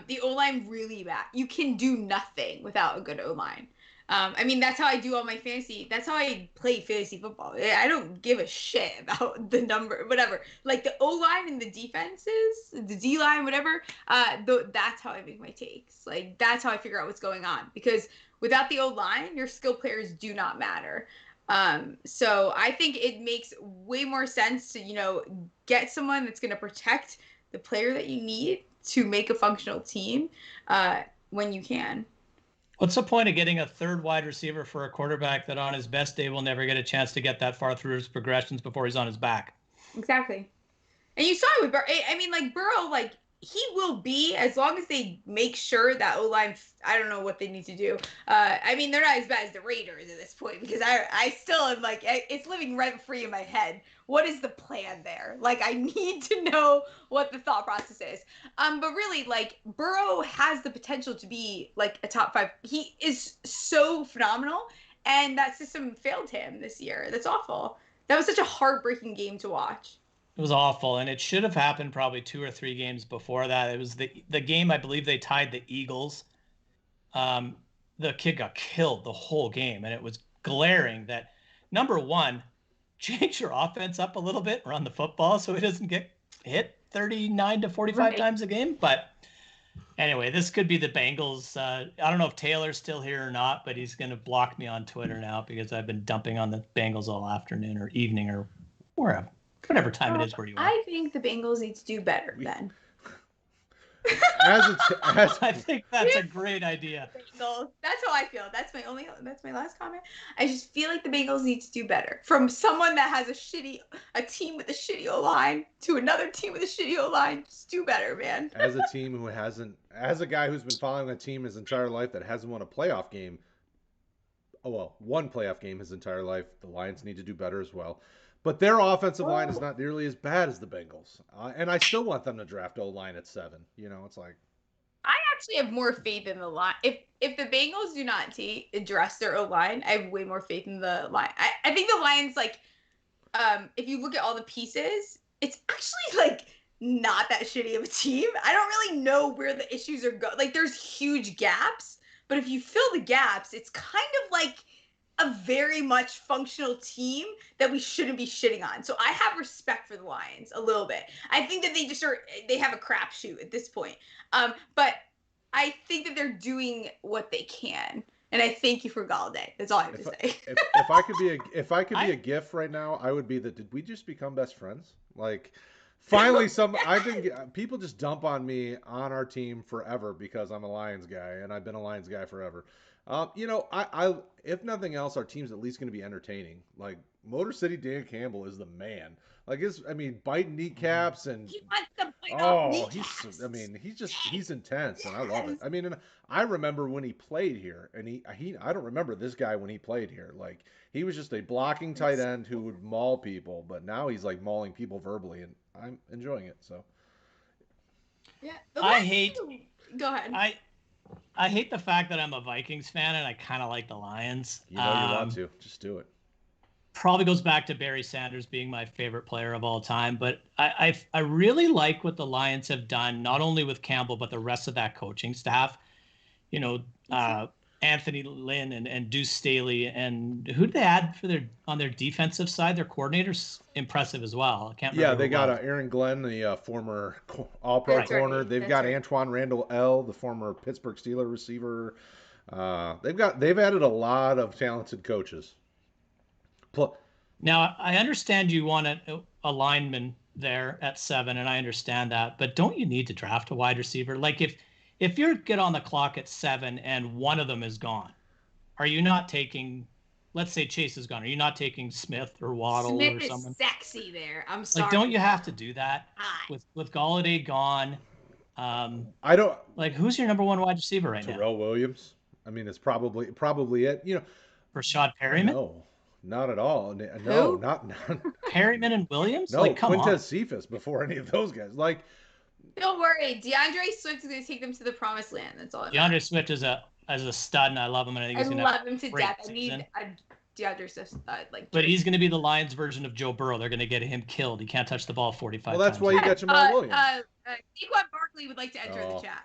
The O-line really bad. You can do nothing without a good O-line. I mean, that's how I do all my fantasy. That's how I play fantasy football. I don't give a shit about the number, whatever. Like, the O-line and the defenses, the D-line, whatever, that's how I make my takes. Like, that's how I figure out what's going on. Because without the O-line, your skill players do not matter. So I think it makes way more sense to, get someone that's going to protect the player that you need to make a functional team when you can. What's the point of getting a third wide receiver for a quarterback that on his best day will never get a chance to get that far through his progressions before he's on his back? Exactly. And you saw it with Burrow. I mean, like, Burrow, like, he will be, as long as they make sure that O-line, I don't know what they need to do. I mean, they're not as bad as the Raiders at this point, because I still am like, it's living rent-free in my head. What is the plan there? Like, I need to know what the thought process is. But really, like, Burrow has the potential to be, like, a top 5. He is so phenomenal, and that system failed him this year. That's awful. That was such a heartbreaking game to watch. It was awful, and it should have happened probably 2 or 3 games before that. It was the game, I believe they tied the Eagles. The kid got killed the whole game, and it was glaring that, number one, change your offense up a little bit, run the football so it doesn't get hit 39 to 45 times a game. But anyway, this could be the Bengals. I don't know if Taylor's still here or not, but he's going to block me on Twitter now because I've been dumping on the Bengals all afternoon or evening or wherever. Whatever time it is where you are. I think the Bengals need to do better then. I think that's a great idea. Bengals. That's how I feel. That's my last comment. I just feel like the Bengals need to do better. From someone that has a team with a shitty O-line to another team with a shitty O-line, just do better, man. As a team who as a guy who's been following a team his entire life that hasn't won a playoff game, one playoff game his entire life, the Lions need to do better as well. But their offensive line is not nearly as bad as the Bengals. And I still want them to draft O-line at 7. It's like... I actually have more faith in the line. If the Bengals do not address their O-line, I have way more faith in the line. I think the Lions, like, if you look at all the pieces, it's actually, like, not that shitty of a team. I don't really know where the issues are going. Like, there's huge gaps. But if you fill the gaps, it's kind of like a very much functional team that we shouldn't be shitting on. So I have respect for the Lions a little bit. I think that they have a crapshoot at this point. But I think that they're doing what they can. And I thank you for Galladay. That's all I have to say. If I could be a GIF right now, I would be that. Did we just become best friends? Like, finally, people just dump on me on our team forever because I'm a Lions guy, and I've been a Lions guy forever. I if nothing else, our team's at least going to be entertaining. Like, Motor City Dan Campbell is the man. Like, biting kneecaps and He wants to bite off kneecaps. he's intense, and I love it. I mean, and I remember when he played here, and I don't remember this guy when he played here. Like, he was just a blocking tight end who would maul people, but now he's like mauling people verbally, and I'm enjoying it. So, Yeah. Go ahead. I hate the fact that I'm a Vikings fan and I kind of like the Lions. you want to just do it. Probably goes back to Barry Sanders being my favorite player of all time, but I really like what the Lions have done, not only with Campbell but the rest of that coaching staff. Anthony Lynn and Deuce Staley, and who did they add on their defensive side? Their coordinator's impressive as well. I can't remember. Yeah, they got Aaron Glenn, the former All-Pro corner. Right. They've got Antoine Randall L, the former Pittsburgh Steelers receiver. They've added a lot of talented coaches. Now, I understand you want a lineman there at 7, and I understand that, but don't you need to draft a wide receiver? Like, if you get on the clock at 7 and one of them is gone, are you not taking, let's say Chase is gone, are you not taking Smith or Waddle Smith or someone? is sexy there. I'm sorry. Like, don't you have to do that with Galladay gone? I don't. Like, who's your number 1 wide receiver right now? Terrell Williams. I mean, it's probably it. Rashad Perryman? No, not at all. No, not Perryman and Williams? No, like, come Quintez on. Cephas before any of those guys. Like, don't worry, DeAndre Swift is going to take them to the promised land. That's all. DeAndre Swift is a stud, and I love him, and I think he's going to love him to death. Season. I need a DeAndre Swift But he's going to be the Lions' version of Joe Burrow. They're going to get him killed. He can't touch the ball 45 times. Well, that's why you got Jamal Williams. Saquon Barkley would like to enter the chat.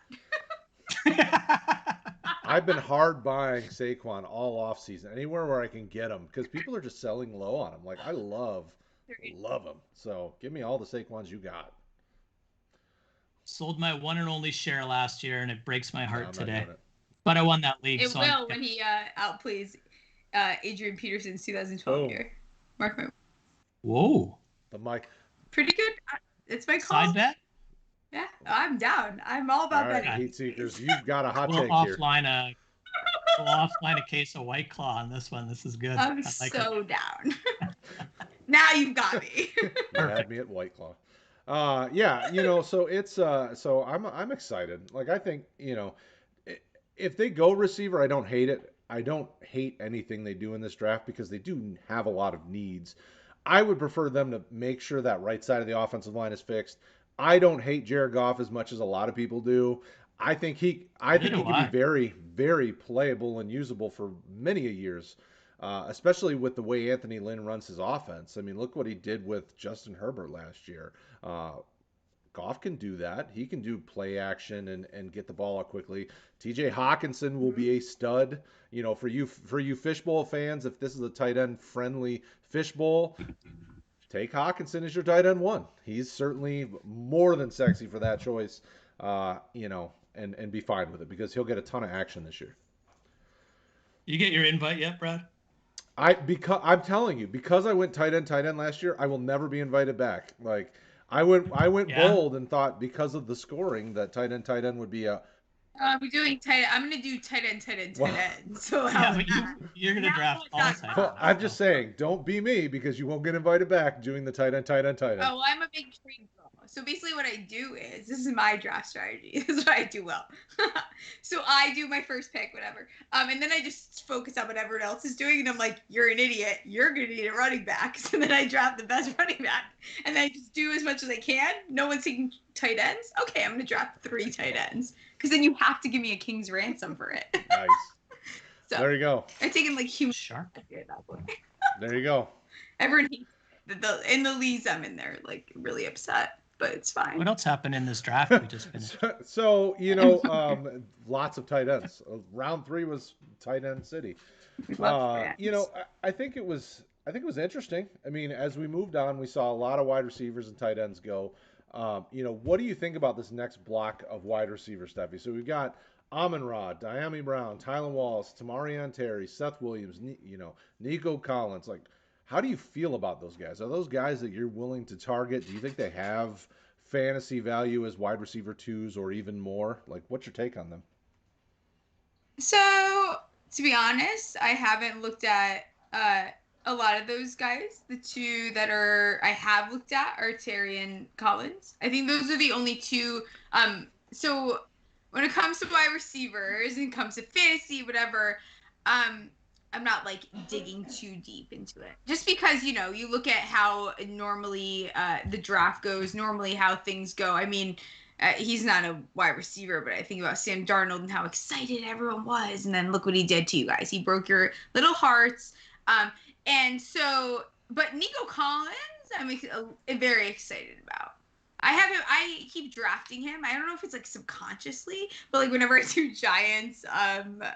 I've been hard buying Saquon all off season, anywhere where I can get him, because people are just selling low on him. Like, I love him. So give me all the Saquons you got. Sold my one and only share last year, and it breaks my heart today. But I won that league. It will when he outplays Adrian Peterson's 2012 year. Mark my. Whoa. But Mike. Pretty good. It's my call. Side bet? Yeah, I'm down. I'm all about betting. betting. Heat Seekers, you've got a hot take here. We'll offline a case of White Claw on this one. This is good. I'm so down. Now you've got me. You had me at White Claw. So it's so I'm excited. Like, I think, if they go receiver, I don't hate it. I don't hate anything they do in this draft because they do have a lot of needs. I would prefer them to make sure that right side of the offensive line is fixed. I don't hate Jared Goff as much as a lot of people do. I think he can be very, very playable and usable for many years, especially with the way Anthony Lynn runs his offense. I mean, look what he did with Justin Herbert last year. Goff can do that. He can do play action and get the ball out quickly. TJ Hawkinson will be a stud. For you fishbowl fans, if this is a tight end friendly fishbowl, take Hawkinson as your tight end 1. He's certainly more than sexy for that choice, and be fine with it because he'll get a ton of action this year. You get your invite yet, Brad? I'm telling you, because I went tight end last year, I will never be invited back. Like, I went bold and thought because of the scoring that tight end would be a. We're doing tight. I'm gonna do tight end. So you're gonna draft all tight end. Well, I'm just saying, don't be me because you won't get invited back doing the tight end. Oh, I'm a big trade girl. So basically, what I do is this is my draft strategy. This is what I do well. So I do my first pick, whatever, and then I just focus on what everyone else is doing, and I'm like, you're an idiot. You're gonna need a running back. So then I draft the best running back, and then I just do as much as I can. No one's taking tight ends. Okay, I'm gonna draft 3 tight ends. Because then you have to give me a king's ransom for it. Nice. So there you go. I'm taking like human shark at that point. There you go. Everyone hates in the leagues I'm in, they're like really upset, but it's fine. What else happened in this draft we just finished? So lots of tight ends. Round 3 was tight end city. We'd love fans. I think it was interesting. I mean, as we moved on, we saw a lot of wide receivers and tight ends go. What do you think about this next block of wide receivers, Steffi? So we've got Amon-Ra, Diami Brown, Tylan Wallace, Tamarion Terry, Seth Williams, Nico Collins. Like, how do you feel about those guys? Are those guys that you're willing to target? Do you think they have fantasy value as wide receiver 2s or even more? Like, what's your take on them? So, to be honest, I haven't looked at a lot of those guys. The two that I have looked at are Terry and Collins. I think those are the only two. So when it comes to wide receivers and comes to fantasy, whatever, I'm not like digging too deep into it. Just because, you look at how normally the draft goes, normally how things go. I mean, he's not a wide receiver, but I think about Sam Darnold and how excited everyone was. And then look what he did to you guys. He broke your little hearts. And so, but Nico Collins, I'm very excited about. I keep drafting him. I don't know if it's like subconsciously, but like whenever I do Giants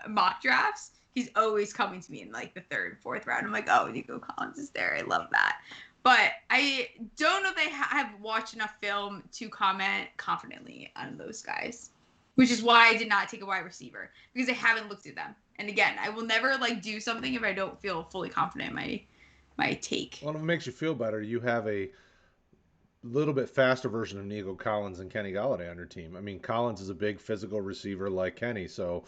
mock drafts, he's always coming to me in like the 3rd, 4th round. I'm like, oh, Nico Collins is there. I love that. But I don't know if they have watched enough film to comment confidently on those guys, which is why I did not take a wide receiver, because I haven't looked at them. And again, I will never like do something if I don't feel fully confident in my take. Well, if it makes you feel better, you have a little bit faster version of Nico Collins and Kenny Golladay on your team. I mean, Collins is a big physical receiver like Kenny, so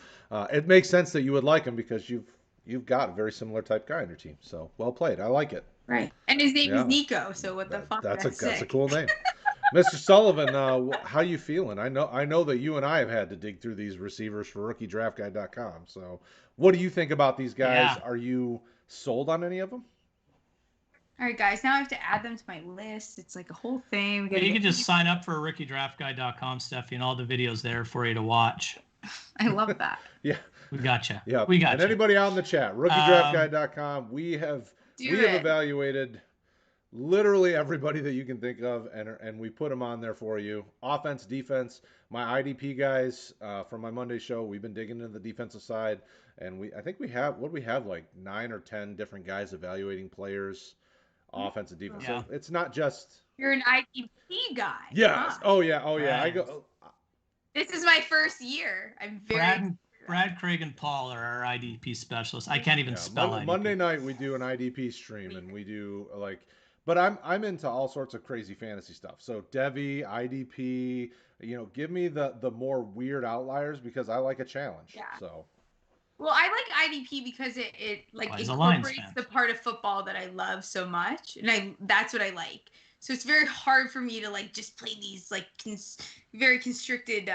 it makes sense that you would like him because you've got a very similar type guy on your team. So well played. I like it. Right. And his name is Nico, so what the fuck? That's a cool name. Mr. Sullivan, how you feeling? I know that you and I have had to dig through these receivers for RookieDraftGuide.com. So what do you think about these guys? Yeah. Are you sold on any of them? All right, guys. Now I have to add them to my list. It's like a whole thing. You can just sign up for RookieDraftGuide.com, Steffi, and all the videos there for you to watch. I love that. Yeah. We got you. Yeah. We got and you. anybody out in the chat, RookieDraftGuide.com. We have evaluated literally everybody that you can think of, and we put them on there for you. Offense, defense. My IDP guys from my Monday show, we've been digging into the defensive side, and I think we have like 9 or 10 different guys evaluating players, offense and defense. Yeah. So it's not just. You're an IDP guy. Yes. Huh? Oh yeah. Right. This is my first year. I'm very. Brad, Craig, and Paul are our IDP specialists. I can't even spell IDP. Monday night we do an IDP stream, and we do like. But I'm into all sorts of crazy fantasy stuff. So Devi, IDP, give me the more weird outliers because I like a challenge. Yeah. So. Well, I like IDP because it like He's a incorporates Lions fan. the part of football that I love so much, and that's what I like. So it's very hard for me to like just play these like very constricted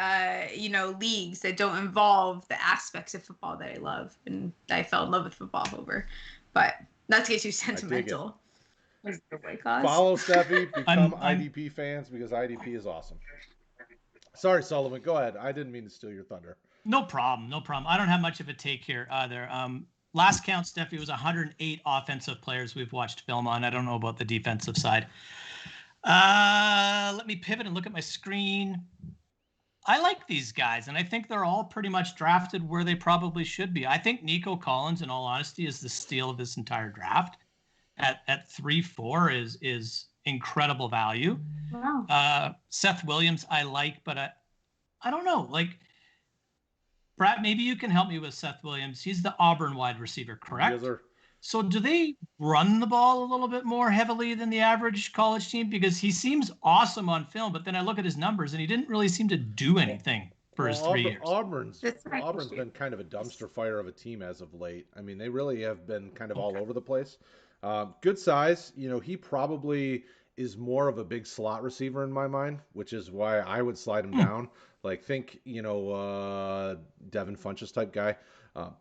leagues that don't involve the aspects of football that I love and that I fell in love with football over. But not to get too sentimental. Follow Steffi, become IDP fans because IDP is awesome. Sorry, Sullivan. Go ahead. I didn't mean to steal your thunder. No problem. I don't have much of a take here either. Last count, Steffi, was 108 offensive players we've watched film on. I don't know about the defensive side. Let me pivot and look at my screen. I like these guys, and I think they're all pretty much drafted where they probably should be. I think Nico Collins, in all honesty, is the steal of this entire draft. At 3-4 is incredible value. Wow. Seth Williams I like, but I don't know. Like, Brad, maybe you can help me with Seth Williams. He's the Auburn wide receiver, correct? Yes, sir. So do they run the ball a little bit more heavily than the average college team? Because he seems awesome on film, but then I look at his numbers and he didn't really seem to do anything for his 3 years. Auburn's been kind of a dumpster fire of a team as of late. I mean, they really have been kind of all over the place. Good size. He probably is more of a big slot receiver in my mind, which is why I would slide him down. Like, think, Devin Funchess type guy.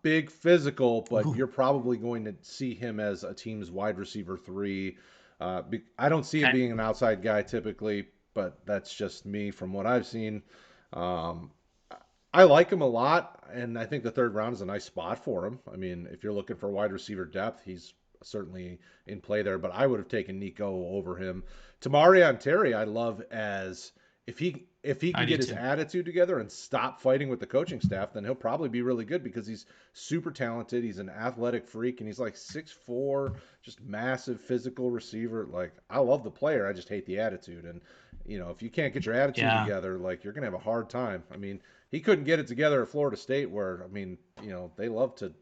Big, physical, but you're probably going to see him as a team's wide receiver 3. I don't see him being an outside guy typically, but that's just me from what I've seen. I like him a lot, and I think the 3rd round is a nice spot for him. I mean, if you're looking for wide receiver depth, he's certainly in play there, but I would have taken Nico over him. Tamarion Terry I love as if he I can do get his too. attitude together and stop fighting with the coaching staff, then he'll probably be really good because he's super talented. He's an athletic freak, and he's like 6'4", just massive physical receiver. Like, I love the player, I just hate the attitude. And if you can't get your attitude Yeah. together, like, you're gonna have a hard time. I mean, he couldn't get it together at Florida State, where they love to.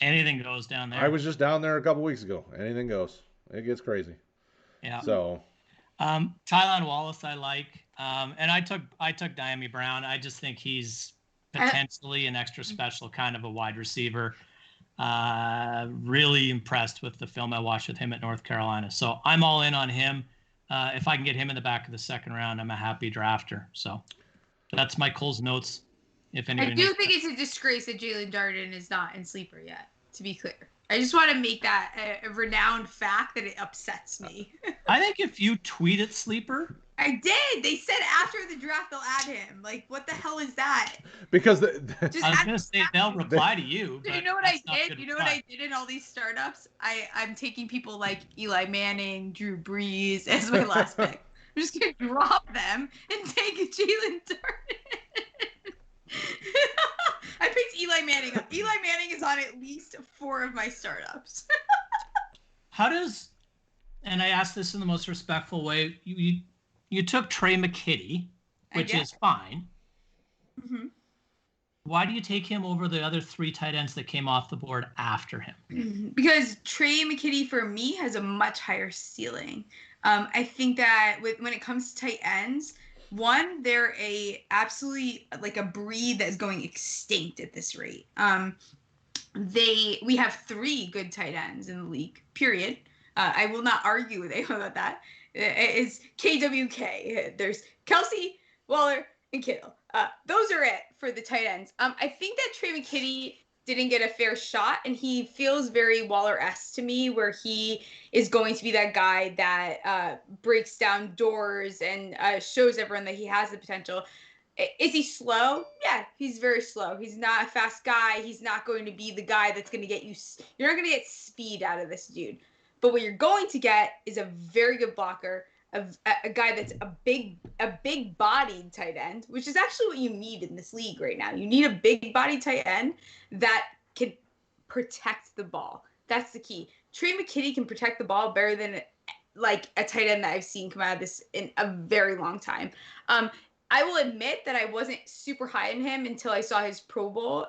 Anything goes down there. I was just down there a couple weeks ago. Anything goes. It gets crazy. Yeah. So. Tylan Wallace, I like, and I took Diami Brown. I just think he's potentially an extra special kind of a wide receiver. Really impressed with the film I watched with him at North Carolina. So I'm all in on him. If I can get him in the back of the second round, I'm a happy drafter. So that's my Cole's notes. If anybody I do think it's a disgrace that Jalen Darden is not in sleeper yet, to be clear. I just want to make that a renowned fact that it upsets me. I think if you tweet at sleeper. I did. They said after the draft they'll add him. Like, what the hell is that? Because I was going to say they'll reply to you. So you know what I did? You know what I did in all these startups? I'm taking people like Eli Manning, Drew Brees as my last pick. I'm just going to drop them and take Jalen Darden. I picked Eli Manning. Eli Manning is on at least 4 of my startups. How does, and I asked this in the most respectful way, you took Trey McKitty, which is fine. Mm-hmm. Why do you take him over the other 3 tight ends that came off the board after him? Because Trey McKitty, for me, has a much higher ceiling. I think that when it comes to tight ends, one, they're absolutely like a breed that is going extinct at this rate. We have 3 good tight ends in the league, period. I will not argue with anyone about that. It's KWK. There's Kelsey, Waller, and Kittle. Those are it for the tight ends. I think that Trey McKitty didn't get a fair shot, and he feels very Waller-esque to me, where he is going to be that guy that breaks down doors and shows everyone that he has the potential. Is he slow? Yeah, he's very slow. He's not a fast guy. He's not going to be the guy that's going to get you. You're not going to get speed out of this dude. But what you're going to get is a very good blocker, a guy that's a big bodied tight end, which is actually what you need in this league right now. You need a big bodied tight end that can protect the ball. That's the key. Trey McKitty can protect the ball better than like a tight end that I've seen come out of this in a very long time. I will admit that I wasn't super high on him until I saw his Pro Bowl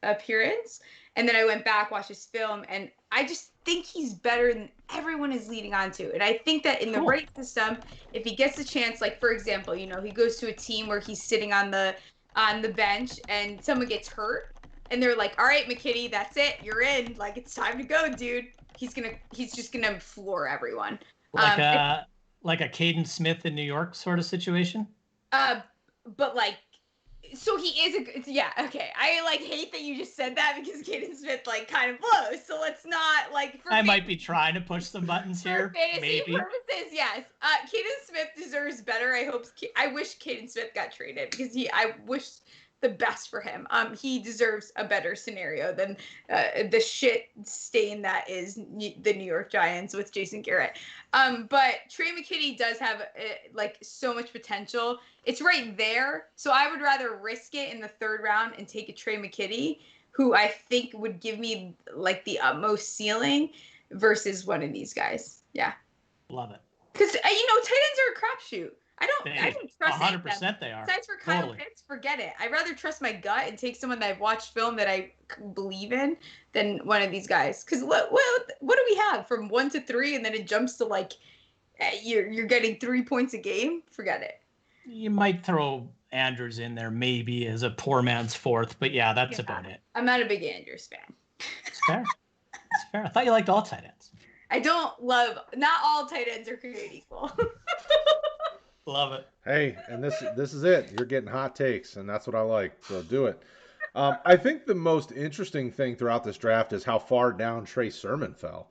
appearance. And then I went back, watched his film, and I just think he's better than everyone is leading on to. And I think that in the right system, if he gets a chance, like, for example, he goes to a team where he's sitting on the bench and someone gets hurt, and they're like, all right, McKitty, that's it. You're in. Like, it's time to go, dude. He's just going to floor everyone. Like a Caden Smith in New York sort of situation? But like, so he is yeah, okay. I like hate that you just said that because Caden Smith like kind of blows. So let's not like. I might be trying to push some buttons here. For fantasy maybe. purposes, yes. Caden Smith deserves better. I wish Caden Smith got traded because I wish the best for him. He deserves a better scenario than the shit stain that is the New York Giants with Jason Garrett. But Trey McKitty does have like so much potential. It's right there. So I would rather risk it in the 3rd round and take a Trey McKitty, who I think would give me like the utmost ceiling versus one of these guys. Yeah. Love it. Because tight ends are a crapshoot. I don't trust 100% they are. Besides for Kyle Pitts, forget it. I'd rather trust my gut and take someone that I've watched film that I believe in than one of these guys. Because what do we have from 1 to 3, and then it jumps to like you're getting 3 points a game? Forget it. You might throw Andrews in there maybe as a poor man's 4th, but yeah, that's about it. I'm not a big Andrews fan. It's fair. It's fair. I thought you liked all tight ends. I don't love. Not all tight ends are created equal. Love it. Hey, and this is it. You're getting hot takes, and that's what I like. So do it. I think the most interesting thing throughout this draft is how far down Trey Sermon fell.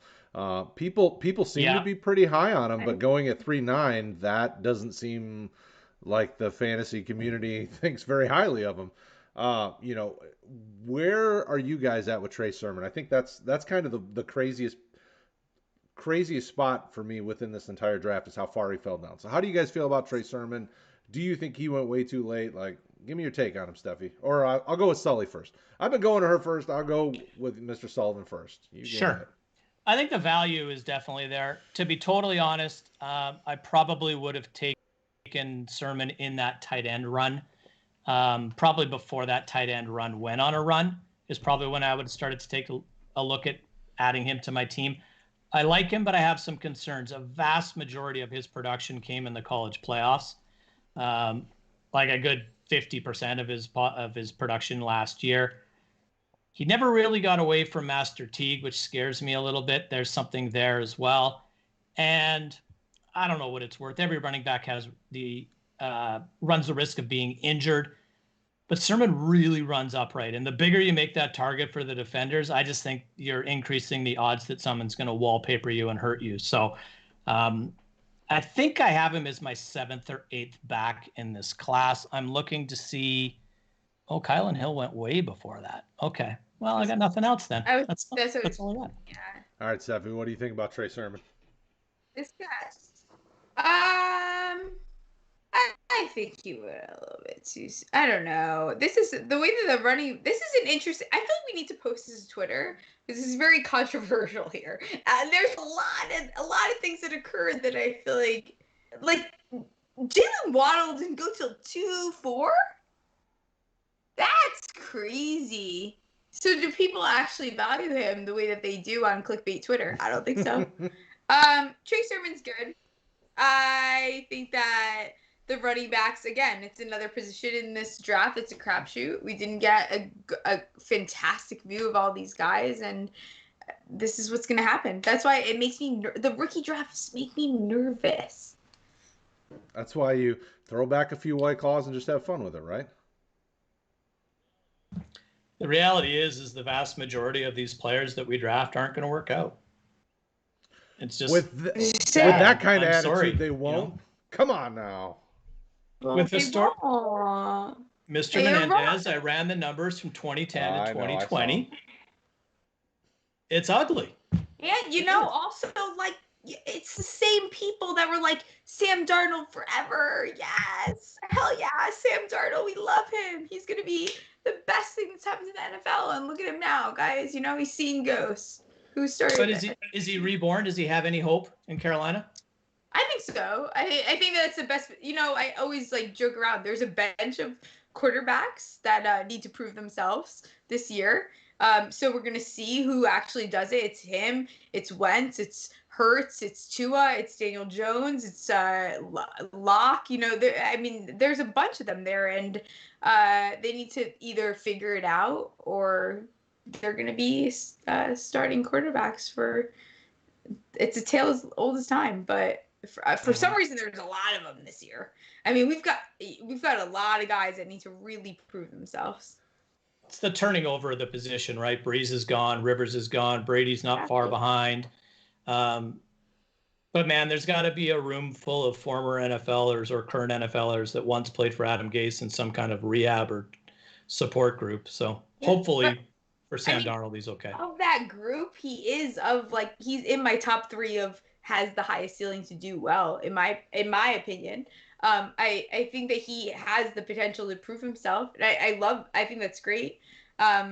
People seem to be pretty high on him, but going at 3.9, that doesn't seem like the fantasy community thinks very highly of him. Where are you guys at with Trey Sermon? I think that's kind of the craziest spot for me within this entire draft is how far he fell down. So how do you guys feel about Trey Sermon? Do you think he went way too late? Like, give me your take on him, Stephie. Or I'll go with Sully first. I've been going to her first. I'll go with Mr. Sullivan first. You go Sure. ahead. I think the value is definitely there. To be totally honest, I probably would have taken Sermon in that tight end run. Probably before that tight end run went on a run is probably when I would have started to take a look at adding him to my team. I like him, but I have some concerns. A vast majority of his production came in the college playoffs. Like a good 50% of his production last year. He never really got away from Master Teague, which scares me a little bit. There's something there as well. And I don't know what it's worth. Every running back runs the risk of being injured. But Sermon really runs upright. And the bigger you make that target for the defenders, I just think you're increasing the odds that someone's going to wallpaper you and hurt you. So I think I have him as my 7th or 8th back in this class. I'm looking to see. Oh, Kylan Hill went way before that. Okay. Well, I got nothing else then. That's all I got. Yeah. All right, Stephie, what do you think about Trey Sermon? This guy. I think he went a little bit too. I don't know. This is the way that the running. This is an interesting. I feel like we need to post this to Twitter because this is very controversial here. There's a lot of things that occurred that I feel like Jalen Waddle didn't go till 2-4. That's crazy. So do people actually value him the way that they do on clickbait Twitter? I don't think so. Trey Sermon's good. I think that the running backs, again, it's another position in this draft. It's a crapshoot. We didn't get a fantastic view of all these guys, and this is what's going to happen. That's why it makes me the rookie drafts make me nervous. That's why you throw back a few White Claws and just have fun with it, right? The reality is the vast majority of these players that we draft aren't going to work out. It's just with that kind of attitude, sorry, they won't. You know? Come on now. With the story, Mr. Menendez, I ran the numbers from 2010 to 2020. It's ugly. And also like it's the same people that were like Sam Darnold forever. Yes, hell yeah, Sam Darnold. We love him. He's gonna be the best thing that's happened to the NFL. And look at him now, guys. He's seen ghosts. Who started? But is he reborn? Does he have any hope in Carolina? I think so. I think that's the best. I always joke around. There's a bench of quarterbacks that need to prove themselves this year. So we're going to see who actually does it. It's him. It's Wentz. It's Hurts. It's Tua. It's Daniel Jones. It's Locke. There's a bunch of them there, and they need to either figure it out or they're going to be starting quarterbacks for. It's a tale as old as time, but. For some reason, there's a lot of them this year. We've got a lot of guys that need to really prove themselves. It's the turning over of the position, right? Breeze is gone, Rivers is gone, Brady's not far behind. But man, there's got to be a room full of former NFLers or current NFLers that once played for Adam Gase in some kind of rehab or support group. So hopefully for Sam Darnold, he's okay. Of that group, he's in my top 3 of. Has the highest ceiling to do well, in my opinion. I think that he has the potential to prove himself. And I think that's great. The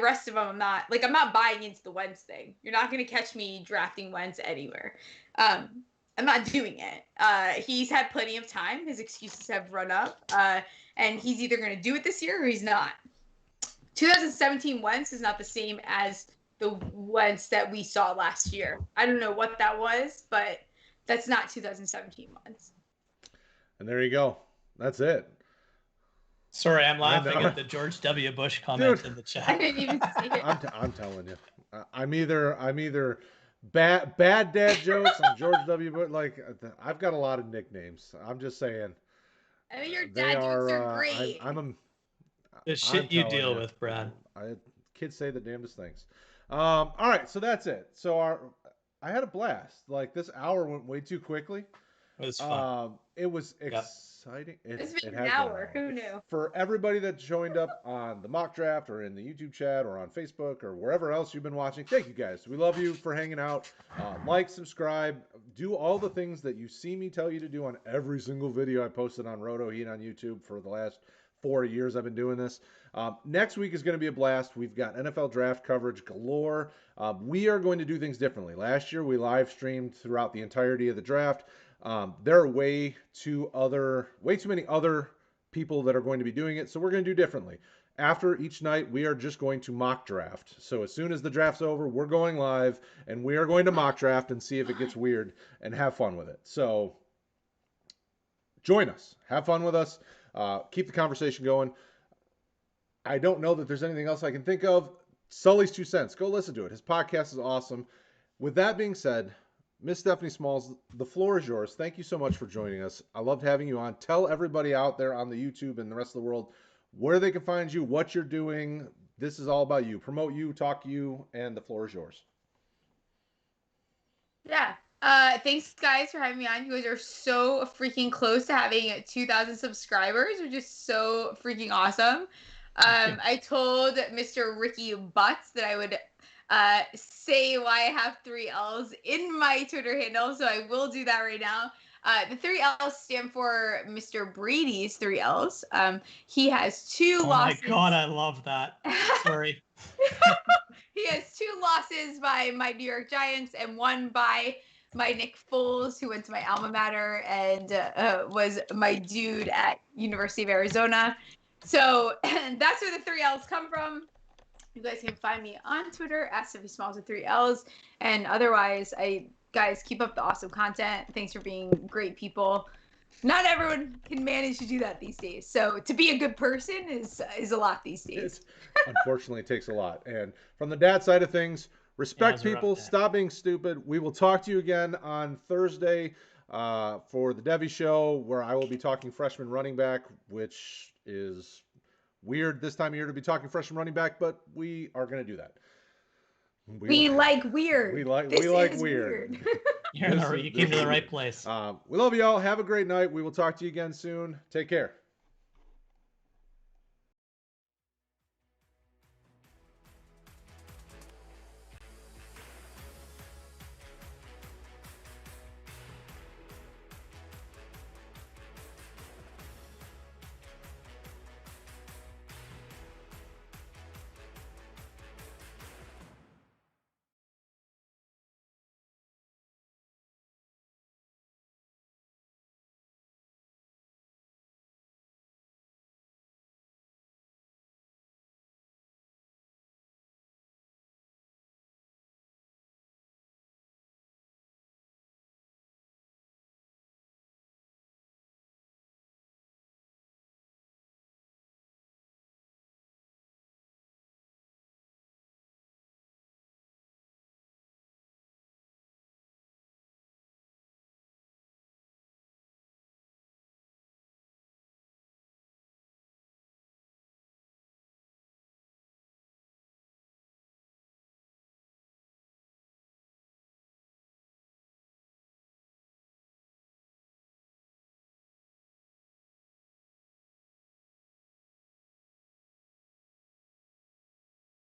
rest of them, I'm not buying into the Wentz thing. You're not going to catch me drafting Wentz anywhere. I'm not doing it. He's had plenty of time. His excuses have run up. And he's either going to do it this year or he's not. 2017 Wentz is not the same as the Wentz that we saw last year. I don't know what that was, but that's not 2017 Wentz. And there you go. That's it. Sorry, I'm laughing at the George W. Bush comment in the chat. I didn't even see it. I'm telling you. I'm either bad dad jokes on George W. Bush. I've got a lot of nicknames. I'm just saying. Your dad jokes are great. The shit you deal with, Brad. Kids say the damnedest things. All right, so that's it. So I had a blast. This hour went way too quickly. It was fun. It was exciting. It's been an hour. Who knew? For everybody that joined up on the mock draft or in the YouTube chat or on Facebook or wherever else you've been watching, thank you guys. We love you for hanging out. Like, subscribe, do all the things that you see me tell you to do on every single video I posted on RotoHeat on YouTube for the last 4 years I've been doing this. Next week is going to be a blast. We've got NFL draft coverage galore. We are going to do things differently. Last year, we live streamed throughout the entirety of the draft. There are way too many other people that are going to be doing it, so we're going to do differently. After each night, we are just going to mock draft. So as soon as the draft's over, we're going live, and we are going to mock draft and see if it gets weird and have fun with it. So join us. Have fun with us. Keep the conversation going. I don't know that there's anything else I can think of. Sully's 2 cents. Go listen to it. His podcast is awesome. With that being said, Miss Stephie Smalls, the floor is yours. Thank you so much for joining us. I loved having you on. Tell everybody out there on the YouTube and the rest of the world where they can find you, what you're doing. This is all about you. Promote you, talk to you, and the floor is yours. Yeah. Thanks guys for having me on. You guys are so freaking close to having 2,000 subscribers, which is so freaking awesome. I told Mr. Ricky Butts that I would say why I have 3 L's in my Twitter handle, so I will do that right now. The 3 L's stand for Mr. Brady's 3 L's. He has 2 losses. Oh my God, I love that. Sorry. He has 2 losses by my New York Giants and 1 by my Nick Foles, who went to my alma mater and was my dude at University of Arizona. So that's where the 3 L's come from. You guys can find me on Twitter at Stephie Smalls with 3 L's. And otherwise, guys, keep up the awesome content. Thanks for being great people. Not everyone can manage to do that these days. So to be a good person is a lot these days. Unfortunately, it takes a lot. And from the dad side of things, respect people. Stop being stupid. We will talk to you again on Thursday for the Devy Show, where I will be talking freshman running back, which is weird this time of year to be talking freshman running back, but we are going to do that. We like weird. We like weird. You came to the right place. We love you all. Have a great night. We will talk to you again soon. Take care.